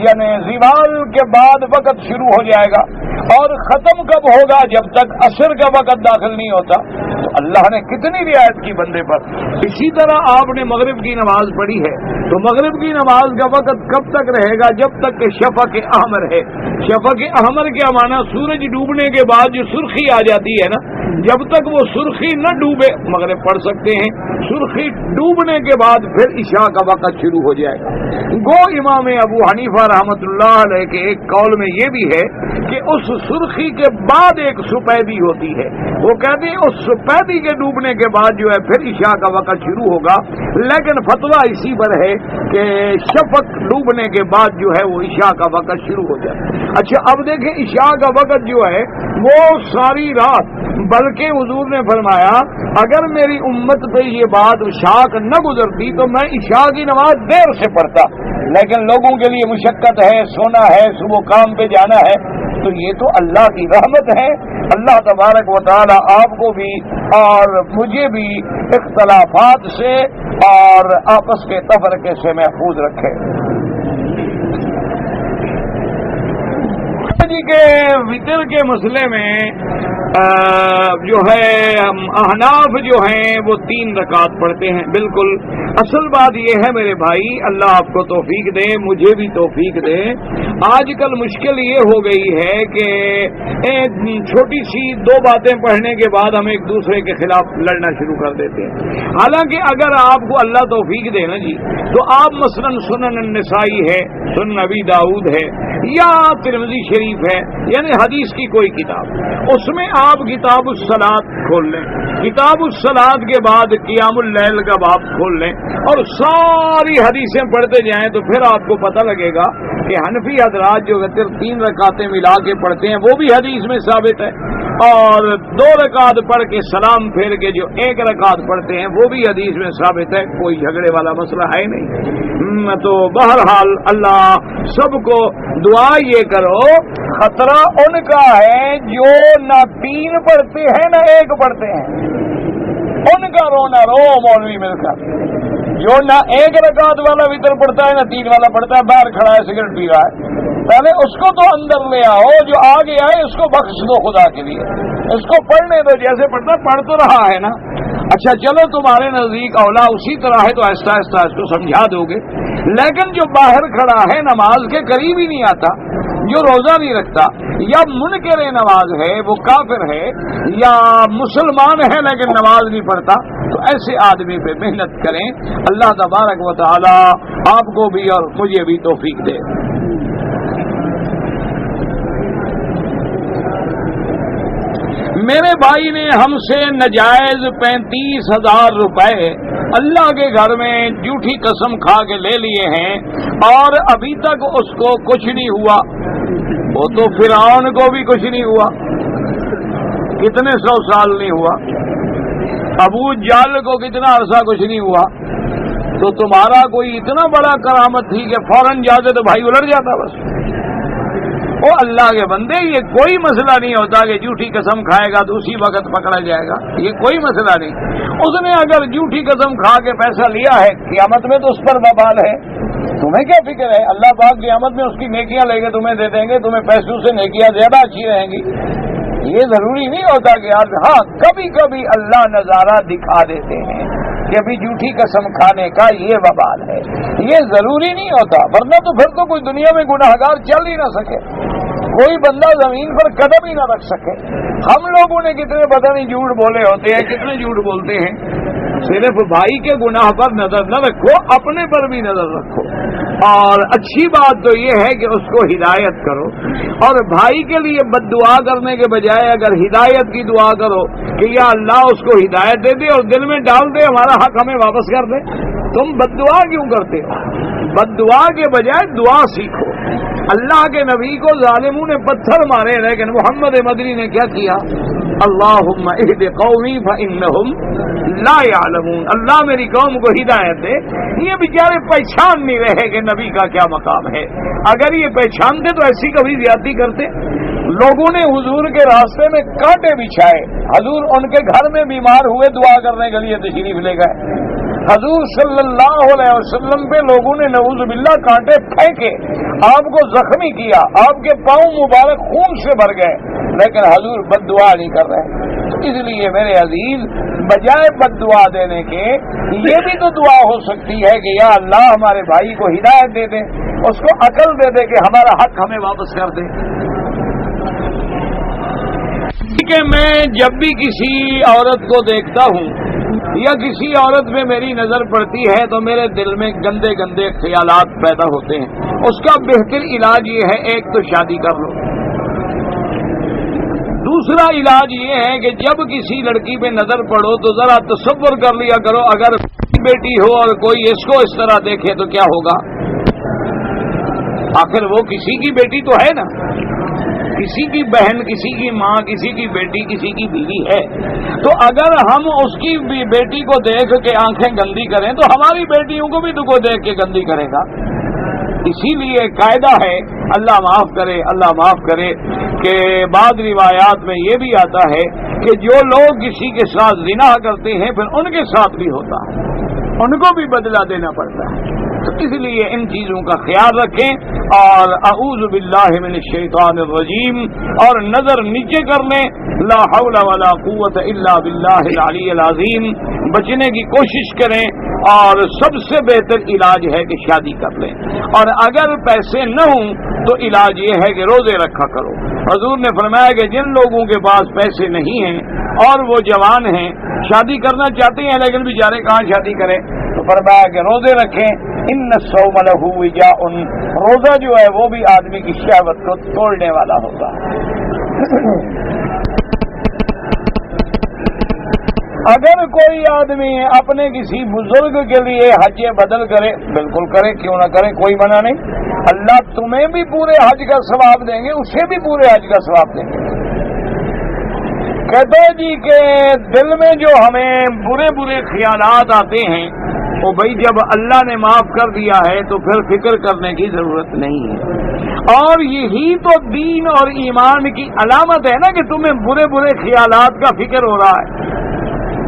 یعنی زوال کے بعد وقت شروع ہو جائے گا اور ختم کب ہوگا جب تک عصر کا وقت داخل نہیں ہوتا. تو اللہ نے کتنی رعایت کی بندے پر. اسی طرح آپ نے مغرب کی نماز پڑھی ہے تو مغرب کی نماز کا وقت کب تک رہے گا, جب تک کہ شفق احمر ہے. شفق احمر کیا معنی, سورج ڈوبنے کے بعد جو سرخی آ جاتی ہے نا, جب تک وہ سرخی نہ ڈوبے مغرب پڑھ سکتے ہیں. سرخی ڈوبنے کے بعد پھر عشاء کا وقت شروع ہو جائے گا. گو امام ابو حنیفہ رحمۃ اللہ علیہ کے ایک قول میں یہ بھی ہے کہ اس سرخی کے بعد ایک سپیدی ہوتی ہے. وہ کہتے ہیں اس سپیدی کے ڈوبنے کے بعد جو ہے پھر عشاء کا وقت شروع ہوگا, لیکن فتویٰ اسی پر ہے کہ شفق ڈوبنے کے بعد جو ہے وہ عشاء کا وقت شروع ہو جائے. اچھا اب دیکھیں عشاء کا وقت جو ہے وہ ساری رات, بلکہ حضور نے فرمایا اگر میری امت پہ یہ بات شاق نہ گزرتی تو میں عشاء کی نماز دیر سے پڑھتا, لیکن لوگوں کے لیے مشقت ہے, سونا ہے, صبح کام پہ جانا ہے. تو یہ تو اللہ کی رحمت ہے. اللہ تبارک و تعالی آپ کو بھی اور مجھے بھی اختلافات سے اور آپس کے تفرقے سے محفوظ رکھے. جی کے وطر کے مسئلے میں جو ہے احناف جو ہیں وہ 3 رکعت پڑھتے ہیں. بالکل اصل بات یہ ہے میرے بھائی, اللہ آپ کو توفیق دے, مجھے بھی توفیق دے. آج کل مشکل یہ ہو گئی ہے کہ ایک چھوٹی سی 2 باتیں پڑھنے کے بعد ہم ایک دوسرے کے خلاف لڑنا شروع کر دیتے ہیں. حالانکہ اگر آپ کو اللہ توفیق دے نا جی, تو آپ مثلا سنن النسائی ہے, سنن ابی داؤد ہے یا ترمذی شریف ہے, یعنی حدیث کی کوئی کتاب, اس میں آپ کتاب الصلاۃ کھول لیں. کتاب الصلاۃ کے بعد قیام اللیل کا باب کھول لیں اور ساری حدیثیں پڑھتے جائیں تو پھر آپ کو پتہ لگے گا کہ حنفی حضرات جو وتر 3 رکعتیں ملا کے پڑھتے ہیں وہ بھی حدیث میں ثابت ہے, اور 2 رکعت پڑھ کے سلام پھیر کے جو 1 رکعت پڑھتے ہیں وہ بھی حدیث میں ثابت ہے. کوئی جھگڑے والا مسئلہ ہے نہیں. تو بہرحال اللہ سب کو دعا یہ کرو, خطرہ ان کا ہے جو نہ 3 پڑھتے ہیں نہ 1 پڑھتے ہیں, ان کا رونا رو مولوی مل کر. جو نہ 1 رکعت والا وطر پڑھتا ہے نہ 3 والا پڑھتا ہے, باہر کھڑا ہے سگریٹ پی رہا ہے, پہلے اس کو تو اندر لے آؤ, جو آگے آئے اس کو بخش دو خدا کے لیے, اس کو پڑھنے دو, جیسے پڑھتا پڑھ تو رہا ہے نا. اچھا چلو تمہارے نزدیک اولا اسی طرح ہے تو آہستہ آہستہ اس کو سمجھا دو گے, لیکن جو باہر کھڑا ہے نماز کے قریب ہی نہیں آتا, جو روزہ نہیں رکھتا, یا منکر نماز ہے وہ کافر ہے, یا مسلمان ہے لیکن نماز نہیں پڑھتا, تو ایسے آدمی پہ محنت کریں. اللہ تبارک و تعالی آپ کو بھی اور مجھے بھی توفیق دے. میرے بھائی نے ہم سے ناجائز 35,000 روپے اللہ کے گھر میں جھوٹی قسم کھا کے لے لیے ہیں اور ابھی تک اس کو کچھ نہیں ہوا. وہ تو فرعون کو بھی کچھ نہیں ہوا, کتنے 100 سال نہیں ہوا. ابو جہل کو کتنا عرصہ کچھ نہیں ہوا. تو تمہارا کوئی اتنا بڑا کرامت تھی کہ فوراً جاتے تو بھائی الٹ جاتا. بس او اللہ کے بندے, یہ کوئی مسئلہ نہیں ہوتا کہ جھوٹی قسم کھائے گا تو اسی وقت پکڑا جائے گا, یہ کوئی مسئلہ نہیں. اس نے اگر جھوٹی قسم کھا کے پیسہ لیا ہے, قیامت میں تو اس پر وبال ہے. تمہیں کیا فکر ہے, اللہ پاک قیامت میں اس کی نیکیاں لے کے تمہیں دے دیں گے, تمہیں پیسوں سے نیکیاں زیادہ اچھی رہیں گی. یہ ضروری نہیں ہوتا کہ آج ہاں کبھی کبھی اللہ نظارہ دکھا دیتے ہیں کہ ابھی جھوٹی قسم کھانے کا یہ وبال ہے، یہ ضروری نہیں ہوتا، ورنہ تو پھر تو کوئی دنیا میں گناہگار چل ہی نہ سکے، کوئی بندہ زمین پر قدم ہی نہ رکھ سکے۔ ہم لوگوں نے کتنے پتہ نہیں جھوٹ بولے ہوتے ہیں، کتنے جھوٹ بولتے ہیں۔ صرف بھائی کے گناہ پر نظر نہ رکھو، اپنے پر بھی نظر رکھو، اور اچھی بات تو یہ ہے کہ اس کو ہدایت کرو، اور بھائی کے لیے بد دعا کرنے کے بجائے اگر ہدایت کی دعا کرو کہ یا اللہ اس کو ہدایت دے دے اور دل میں ڈال دے ہمارا حق ہمیں واپس کر دے، تم بد دعا کیوں کرتے ہو؟ بد دعا کے بجائے دعا سیکھو۔ اللہ کے نبی کو ظالموں نے پتھر مارے، لیکن محمد مدنی نے کیا کیا؟ اللہم اہد قومی فانہم لا یعلمون، اللہ میری قوم کو ہدایت دے۔ یہ بیچارے پہچان نہیں رہے کہ نبی کا کیا مقام ہے، اگر یہ پہچانتے تو ایسی کبھی زیادتی کرتے؟ لوگوں نے حضور کے راستے میں کانٹے بچھائے، حضور ان کے گھر میں بیمار ہوئے، دعا کرنے کے لیے تشریف لے گئے، حضور صلی اللہ علیہ وسلم پہ لوگوں نے نعوذ باللہ کانٹے پھینکے، آپ کو زخمی کیا، آپ کے پاؤں مبارک خون سے بھر گئے، لیکن حضور بد دعا نہیں کر رہے۔ تو اس لیے میرے عزیز، بجائے بد دعا دینے کے یہ بھی تو دعا ہو سکتی ہے کہ یا اللہ ہمارے بھائی کو ہدایت دے دے، اس کو عقل دے دے کہ ہمارا حق ہمیں واپس کر دے۔ کہ میں جب بھی کسی عورت کو دیکھتا ہوں یا کسی عورت میں میری نظر پڑتی ہے تو میرے دل میں گندے گندے خیالات پیدا ہوتے ہیں۔ اس کا بہتر علاج یہ ہے، ایک تو شادی کر لو، دوسرا علاج یہ ہے کہ جب کسی لڑکی پہ نظر پڑو تو ذرا تصور کر لیا کرو اگر بیٹی ہو اور کوئی اس کو اس طرح دیکھے تو کیا ہوگا۔ آخر وہ کسی کی بیٹی تو ہے نا، کسی کی بہن، کسی کی ماں، کسی کی بیٹی، کسی کی بیوی ہے، تو اگر ہم اس کی بیٹی کو دیکھ کے آنکھیں گندی کریں تو ہماری بیٹیوں کو بھی تو کوئی دیکھ کے گندی کرے گا۔ اسی لیے قاعدہ ہے، اللہ معاف کرے، اللہ معاف کرے، کہ بعض روایات میں یہ بھی آتا ہے کہ جو لوگ کسی کے ساتھ زنا کرتے ہیں پھر ان کے ساتھ بھی ہوتا ہے، ان کو بھی بدلہ دینا پڑتا ہے۔ تو اس لیے ان چیزوں کا خیال رکھیں، اور اعوذ باللہ من الشیطان الرجیم، اور نظر نیچے کر لیں، لا حول ولا قوت الا باللہ العلی العظیم، بچنے کی کوشش کریں، اور سب سے بہتر علاج ہے کہ شادی کر لیں، اور اگر پیسے نہ ہوں تو علاج یہ ہے کہ روزے رکھا کرو۔ حضور نے فرمایا کہ جن لوگوں کے پاس پیسے نہیں ہیں اور وہ جوان ہیں، شادی کرنا چاہتے ہیں لیکن بیچارے کہاں شادی کریں، تو فرمایا کہ روزے رکھیں۔ ان الصوم له وجاء، روزہ جو ہے وہ بھی آدمی کی شہوت کو توڑنے والا ہوتا ہے۔ اگر کوئی آدمی اپنے کسی بزرگ کے لیے حج بدل کرے، بالکل کرے، کیوں نہ کرے، کوئی منع نہیں، اللہ تمہیں بھی پورے حج کا ثواب دیں گے، اسے بھی پورے حج کا ثواب دیں گے۔ کہتے جی کہ دل میں جو ہمیں برے برے خیالات آتے ہیں، وہ بھائی جب اللہ نے معاف کر دیا ہے تو پھر فکر کرنے کی ضرورت نہیں ہے، اور یہی تو دین اور ایمان کی علامت ہے نا کہ تمہیں برے برے خیالات کا فکر ہو رہا ہے،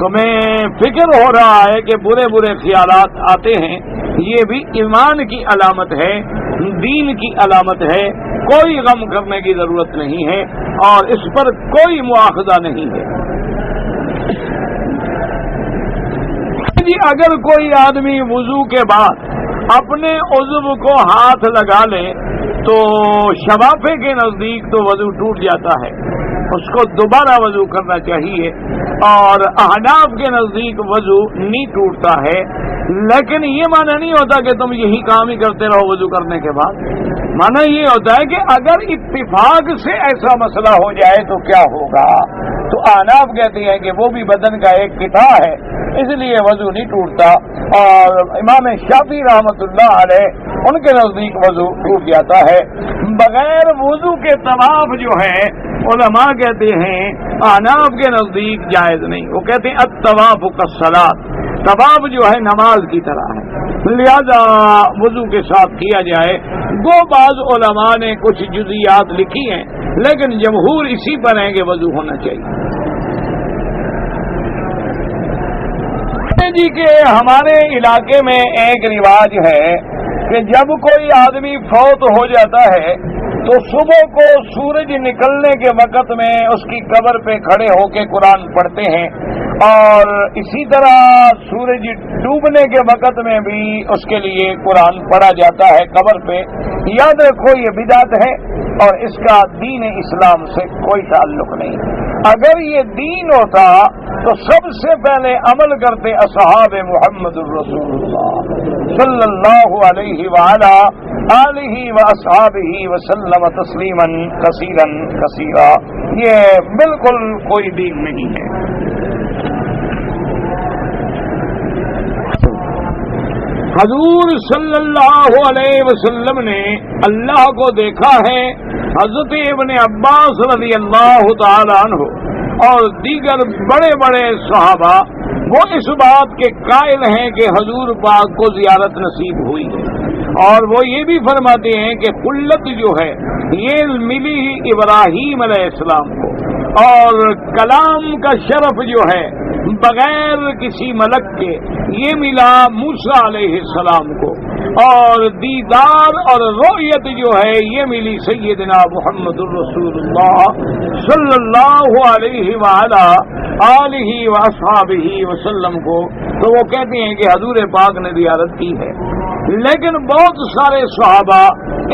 تمہیں فکر ہو رہا ہے کہ برے برے خیالات آتے ہیں، یہ بھی ایمان کی علامت ہے، دین کی علامت ہے، کوئی غم کرنے کی ضرورت نہیں ہے، اور اس پر کوئی مواخذہ نہیں ہے۔ جی اگر کوئی آدمی وضو کے بعد اپنے عضو کو ہاتھ لگا لے تو شفافے کے نزدیک تو وضو ٹوٹ جاتا ہے، اس کو دوبارہ وضو کرنا چاہیے، اور احناف کے نزدیک وضو نہیں ٹوٹتا ہے، لیکن یہ معنی نہیں ہوتا کہ تم یہی کام ہی کرتے رہو وضو کرنے کے بعد، معنی یہ ہوتا ہے کہ اگر اتفاق سے ایسا مسئلہ ہو جائے تو کیا ہوگا، تو احناف کہتے ہیں کہ وہ بھی بدن کا ایک قطعہ ہے، اس لیے وضو نہیں ٹوٹتا، اور امام شافعی رحمۃ اللہ علیہ ان کے نزدیک وضو ٹوٹ جاتا ہے۔ بغیر وضو کے طواف جو ہے علماء کہتے ہیں احناف کے نزدیک جائز نہیں، وہ کہتے ہیں الطواف کالصلاۃ، طواف جو ہے نماز کی طرح ہے، لہذا وضو کے ساتھ کیا جائے۔ دو بعض علماء نے کچھ جزیات لکھی ہیں، لیکن جمہور اسی پر ہیں کہ وضو ہونا چاہیے۔ جی کہ ہمارے علاقے میں ایک رواج ہے کہ جب کوئی آدمی فوت ہو جاتا ہے تو صبح کو سورج نکلنے کے وقت میں اس کی قبر پہ کھڑے ہو کے قرآن پڑھتے ہیں، اور اسی طرح سورج ڈوبنے کے وقت میں بھی اس کے لیے قرآن پڑھا جاتا ہے قبر پہ۔ یاد رکھو یہ بدعت ہے اور اس کا دین اسلام سے کوئی تعلق نہیں۔ اگر یہ دین ہوتا تو سب سے پہلے عمل کرتے اصحاب محمد الرسول اللہ صلی اللہ علیہ وآلہ آلہ واصحابہ وسلم تسلیما کثیرا کثیرا۔ یہ بالکل کوئی دین نہیں ہے۔ حضور صلی اللہ علیہ وسلم نے اللہ کو دیکھا ہے۔ حضرت ابن عباس رضی اللہ تعالی عنہ اور دیگر بڑے بڑے صحابہ وہ اس بات کے قائل ہیں کہ حضور پاک کو زیارت نصیب ہوئی ہے، اور وہ یہ بھی فرماتے ہیں کہ خلت جو ہے یہ ملی ہی ابراہیم علیہ السلام کو، اور کلام کا شرف جو ہے بغیر کسی ملک کے یہ ملا موسیٰ علیہ السلام کو، اور دیدار اور رؤیت جو ہے یہ ملی سیدنا محمد الرسول اللہ صلی اللہ علیہ وآلہ آلہ واصحابہ وسلم کو۔ تو وہ کہتے ہیں کہ حضور پاک نے زیارت کی ہے، لیکن بہت سارے صحابہ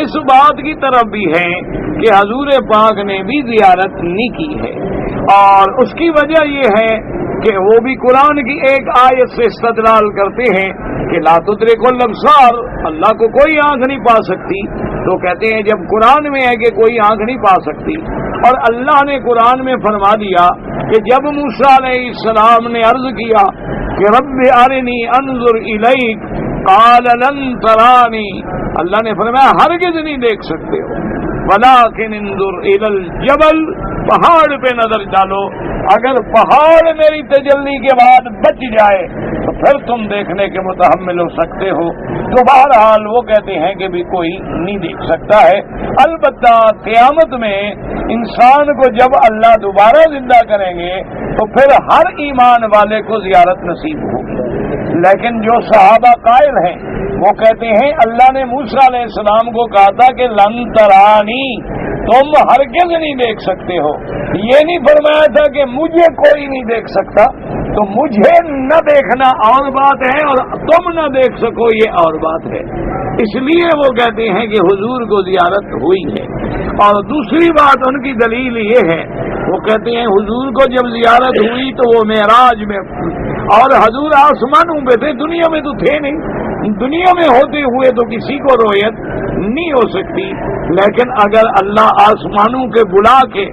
اس بات کی طرف بھی ہیں کہ حضور پاک نے بھی زیارت نہیں کی ہے، اور اس کی وجہ یہ ہے کہ وہ بھی قرآن کی ایک آیت سے استدلال کرتے ہیں کہ لا تدرک الابصار، اللہ کو کوئی آنکھ نہیں پا سکتی۔ تو کہتے ہیں جب قرآن میں ہے کہ کوئی آنکھ نہیں پا سکتی، اور اللہ نے قرآن میں فرما دیا کہ جب موسیٰ علیہ السلام نے عرض کیا کہ رب ارنی انظر الیک قال لن ترانی، اللہ نے فرمایا ہرگز نہیں دیکھ سکتے ہو، ولکن انظر الی الجبل، پہاڑ پہ نظر ڈالو، اگر پہاڑ میری تجلی کے بعد بچ جائے تو پھر تم دیکھنے کے متحمل ہو سکتے ہو۔ تو بہرحال وہ کہتے ہیں کہ بھی کوئی نہیں دیکھ سکتا ہے۔ البتہ قیامت میں انسان کو جب اللہ دوبارہ زندہ کریں گے تو پھر ہر ایمان والے کو زیارت نصیب ہوگی، لیکن جو صحابہ قائل ہیں وہ کہتے ہیں اللہ نے موسیٰ علیہ السلام کو کہا تھا کہ لن ترانی، تم ہرگز نہیں دیکھ سکتے ہو، یہ نہیں فرمایا تھا کہ مجھے کوئی نہیں دیکھ سکتا۔ تو مجھے نہ دیکھنا اور بات ہے اور تم نہ دیکھ سکو یہ اور بات ہے، اس لیے وہ کہتے ہیں کہ حضور کو زیارت ہوئی ہے۔ اور دوسری بات ان کی دلیل یہ ہے، وہ کہتے ہیں حضور کو جب زیارت ہوئی تو وہ معراج میں، اور حضور آسمانوں پہ تھے، دنیا میں تو تھے نہیں، دنیا میں ہوتے ہوئے تو کسی کو رویت نہیں ہو سکتی، لیکن اگر اللہ آسمانوں کے بلا کے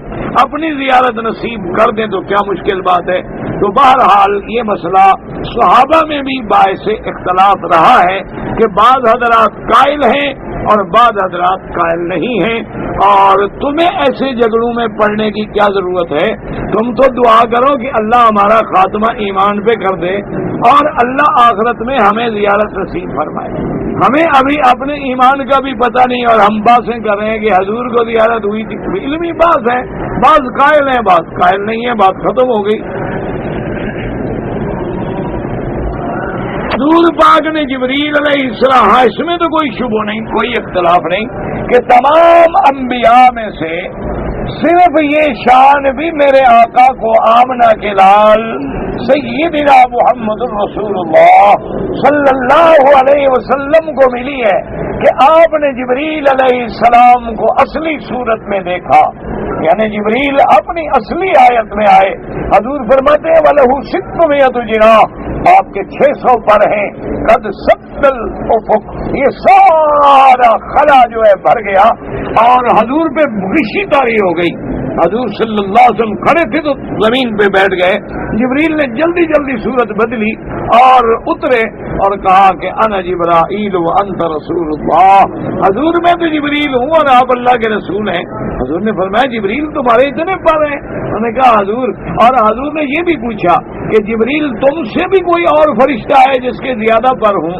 اپنی زیارت نصیب کر دیں تو کیا مشکل بات ہے۔ تو بہرحال یہ مسئلہ صحابہ میں بھی باعث اختلاف رہا ہے کہ بعض حضرات قائل ہیں اور بعض حضرات قائل نہیں ہیں، اور تمہیں ایسے جھگڑوں میں پڑنے کی کیا ضرورت ہے؟ تم تو دعا کرو کہ اللہ ہمارا خاتمہ ایمان پہ کر دے اور اللہ آخرت میں ہمیں زیارت نصیب فرمائے۔ ہمیں ابھی اپنے ایمان کا بھی پتہ نہیں اور ہم باتیں کر رہے ہیں کہ حضور کو زیارت ہوئی تھی، علمی بات ہے، بعض قائل ہیں بعض قائل نہیں ہے، بات ختم ہو گئی۔ حضور پاک نے جبریل علیہ السلام، اس میں تو کوئی شبہ نہیں، کوئی اختلاف نہیں کہ تمام انبیاء میں سے صرف یہ شان بھی میرے آقا کو آمنہ کے لال سیدنا محمد الرسول اللہ صلی اللہ علیہ وسلم کو ملی ہے کہ آپ نے جبریل علیہ السلام کو اصلی صورت میں دیکھا، یعنی جبریل اپنی اصلی آیت میں آئے۔ حضور فرماتے ہیں وَلَهُ 600 جناح، آپ کے 600 پر ہیں، قد سد الافق، یہ سارا خلا جو ہے بھر گیا، اور حضور پہ غشی طاری ہو گئی۔ حضور صلی اللہ علیہ وسلم کھڑے تھے تو زمین پہ بیٹھ گئے، جبریل نے جلدی جلدی صورت بدلی اور اترے اور کہا کہ انا جبرائیل وانت رسول اللہ، حضور میں تو جبریل ہوں اور آپ اللہ کے رسول ہیں۔ حضور نے فرمایا جبریل تمہارے اتنے پر ہیں؟ انہوں نے کہا حضور، اور حضور نے یہ بھی پوچھا کہ جبریل تم سے بھی کوئی اور فرشتہ ہے جس کے زیادہ پر ہوں؟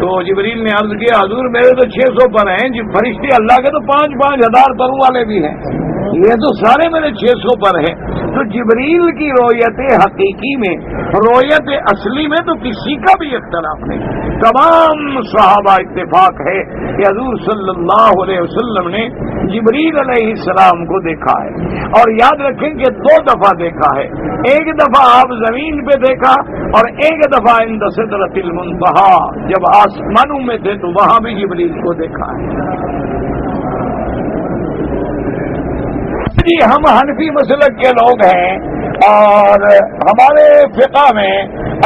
تو جبریل نے عرض کیا حضور میرے تو 600 پر ہیں، فرشتے اللہ کے تو 5,000 پروں والے بھی ہیں، یہ تو سارے میرے 600 پر ہیں. تو جبریل کی رویت حقیقی میں، رویت اصلی میں تو کسی کا بھی اختلاف نہیں. تمام صحابہ اتفاق ہے کہ حضور صلی اللہ علیہ وسلم نے جبریل علیہ السلام کو دیکھا ہے. اور یاد رکھیں کہ 2 دفعہ دیکھا ہے. ایک دفعہ آپ زمین پہ دیکھا اور ایک دفعہ عند سدرۃ المنتہا جب آسمانوں میں تھے تو وہاں بھی جبریل کو دیکھا ہے. جی ہم حنفی مسلک کے لوگ ہیں اور ہمارے فقہ میں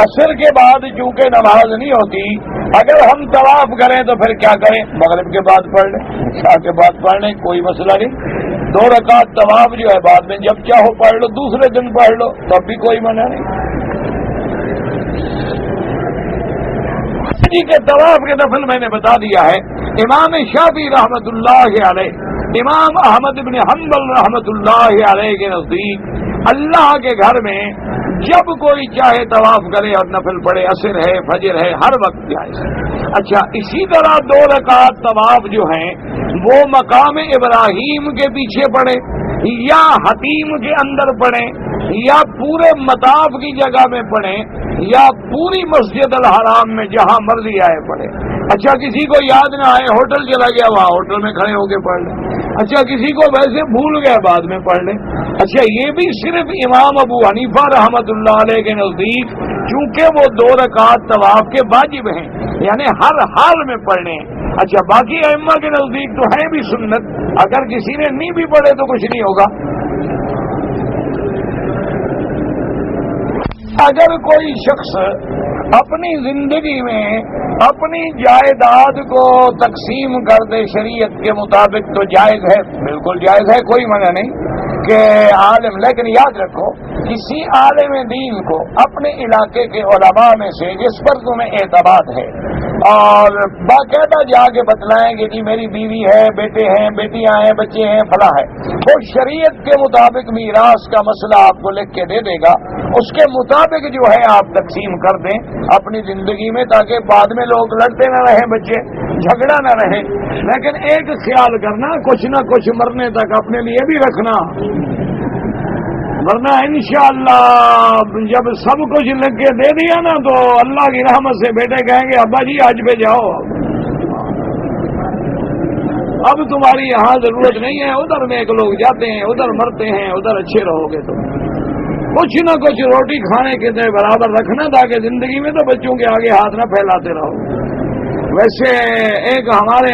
عصر کے بعد چونکہ نماز نہیں ہوتی، اگر ہم طواف کریں تو پھر کیا کریں؟ مغرب کے بعد پڑھ لیں، عشاء کے بعد پڑھ لیں، کوئی مسئلہ نہیں. 2 رکعت طواف جو ہے بعد میں جب چاہو پڑھ لو، دوسرے دن پڑھ لو، تب بھی کوئی منع نہیں. جی کے طواف کے نفل میں نے بتا دیا ہے. امام شافعی رحمۃ اللہ علیہ، امام احمد بن حنبل رحمۃ اللہ علیہ کے نزدیک اللہ کے گھر میں جب کوئی چاہے طواف کرے اور نفل پڑھے، عصر ہے، فجر ہے، ہر وقت جائز ہے. اچھا، اسی طرح 2 رکعت طواف جو ہیں وہ مقام ابراہیم کے پیچھے پڑھے یا حتیم کے اندر پڑھیں یا پورے مطاف کی جگہ میں پڑھیں یا پوری مسجد الحرام میں جہاں مرضی آئے پڑھے. اچھا، کسی کو یاد نہ آئے، ہوٹل چلا گیا، وہاں ہوٹل میں کھڑے ہو کے پڑھ لیں. اچھا، کسی کو ویسے بھول گیا بعد میں پڑھ لیں. اچھا، یہ بھی صرف امام ابو حنیفہ رحمۃ اللہ علیہ کے نزدیک چونکہ وہ 2 رکعت طواف کے واجب ہیں، یعنی ہر حال میں پڑھنے ہیں. اچھا، باقی ائمہ کے نزدیک تو ہے بھی سنت، اگر کسی نے نہیں بھی پڑھے تو کچھ نہیں ہوگا. اگر کوئی شخص اپنی زندگی میں اپنی جائیداد کو تقسیم کر دے شریعت کے مطابق تو جائز ہے، بالکل جائز ہے، کوئی منع نہیں کہ عالم. لیکن یاد رکھو، کسی عالم دین کو اپنے علاقے کے علماء میں سے جس پر تمہیں اعتماد ہے اور باقاعدہ جا کے بتلائیں گے کہ میری بیوی ہے، بیٹے ہیں، بیٹیاں ہیں، بچے ہیں، فلاں ہے، وہ شریعت کے مطابق میراث کا مسئلہ آپ کو لکھ کے دے دے گا. اس کے مطابق جو ہے آپ تقسیم کر دیں اپنی زندگی میں، تاکہ بعد میں لوگ لڑتے نہ رہیں، بچے جھگڑا نہ رہے. لیکن ایک خیال کرنا، کچھ نہ کچھ مرنے تک اپنے لیے بھی رکھنا، ورنہ انشاءاللہ جب سب کچھ لکھ کے دے دیا نا تو اللہ کی رحمت سے بیٹے کہیں گے ابا جی آج پہ جاؤ، اب تمہاری یہاں ضرورت نہیں ہے، ادھر میں ایک لوگ جاتے ہیں، ادھر مرتے ہیں، ادھر اچھے رہو گے. تو کچھ نہ کچھ روٹی کھانے کے برابر رکھنا تاکہ زندگی میں تو بچوں کے آگے ہاتھ نہ پھیلاتے رہو. ویسے ایک ہمارے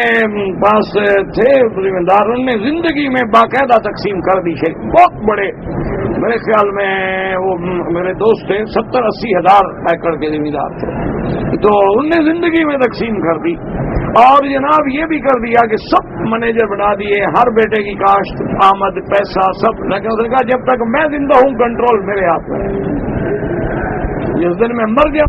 پاس تھے ذمہ دار، انہوں نے زندگی میں باقاعدہ تقسیم کر دی ہے، بہت بڑے، میرے خیال میں وہ میرے دوست تھے، 70-80 ہزار ایکڑ کے ذمہ دار تھے. تو انہوں نے زندگی میں تقسیم کر دی اور جناب یہ بھی کر دیا کہ سب مینیجر بنا دیے، ہر بیٹے کی کاشت، آمد، پیسہ سب. لیکن اس نے کہا جب تک میں زندہ ہوں کنٹرول میرے ہاتھ میں ہے، جس دن میں مر گیا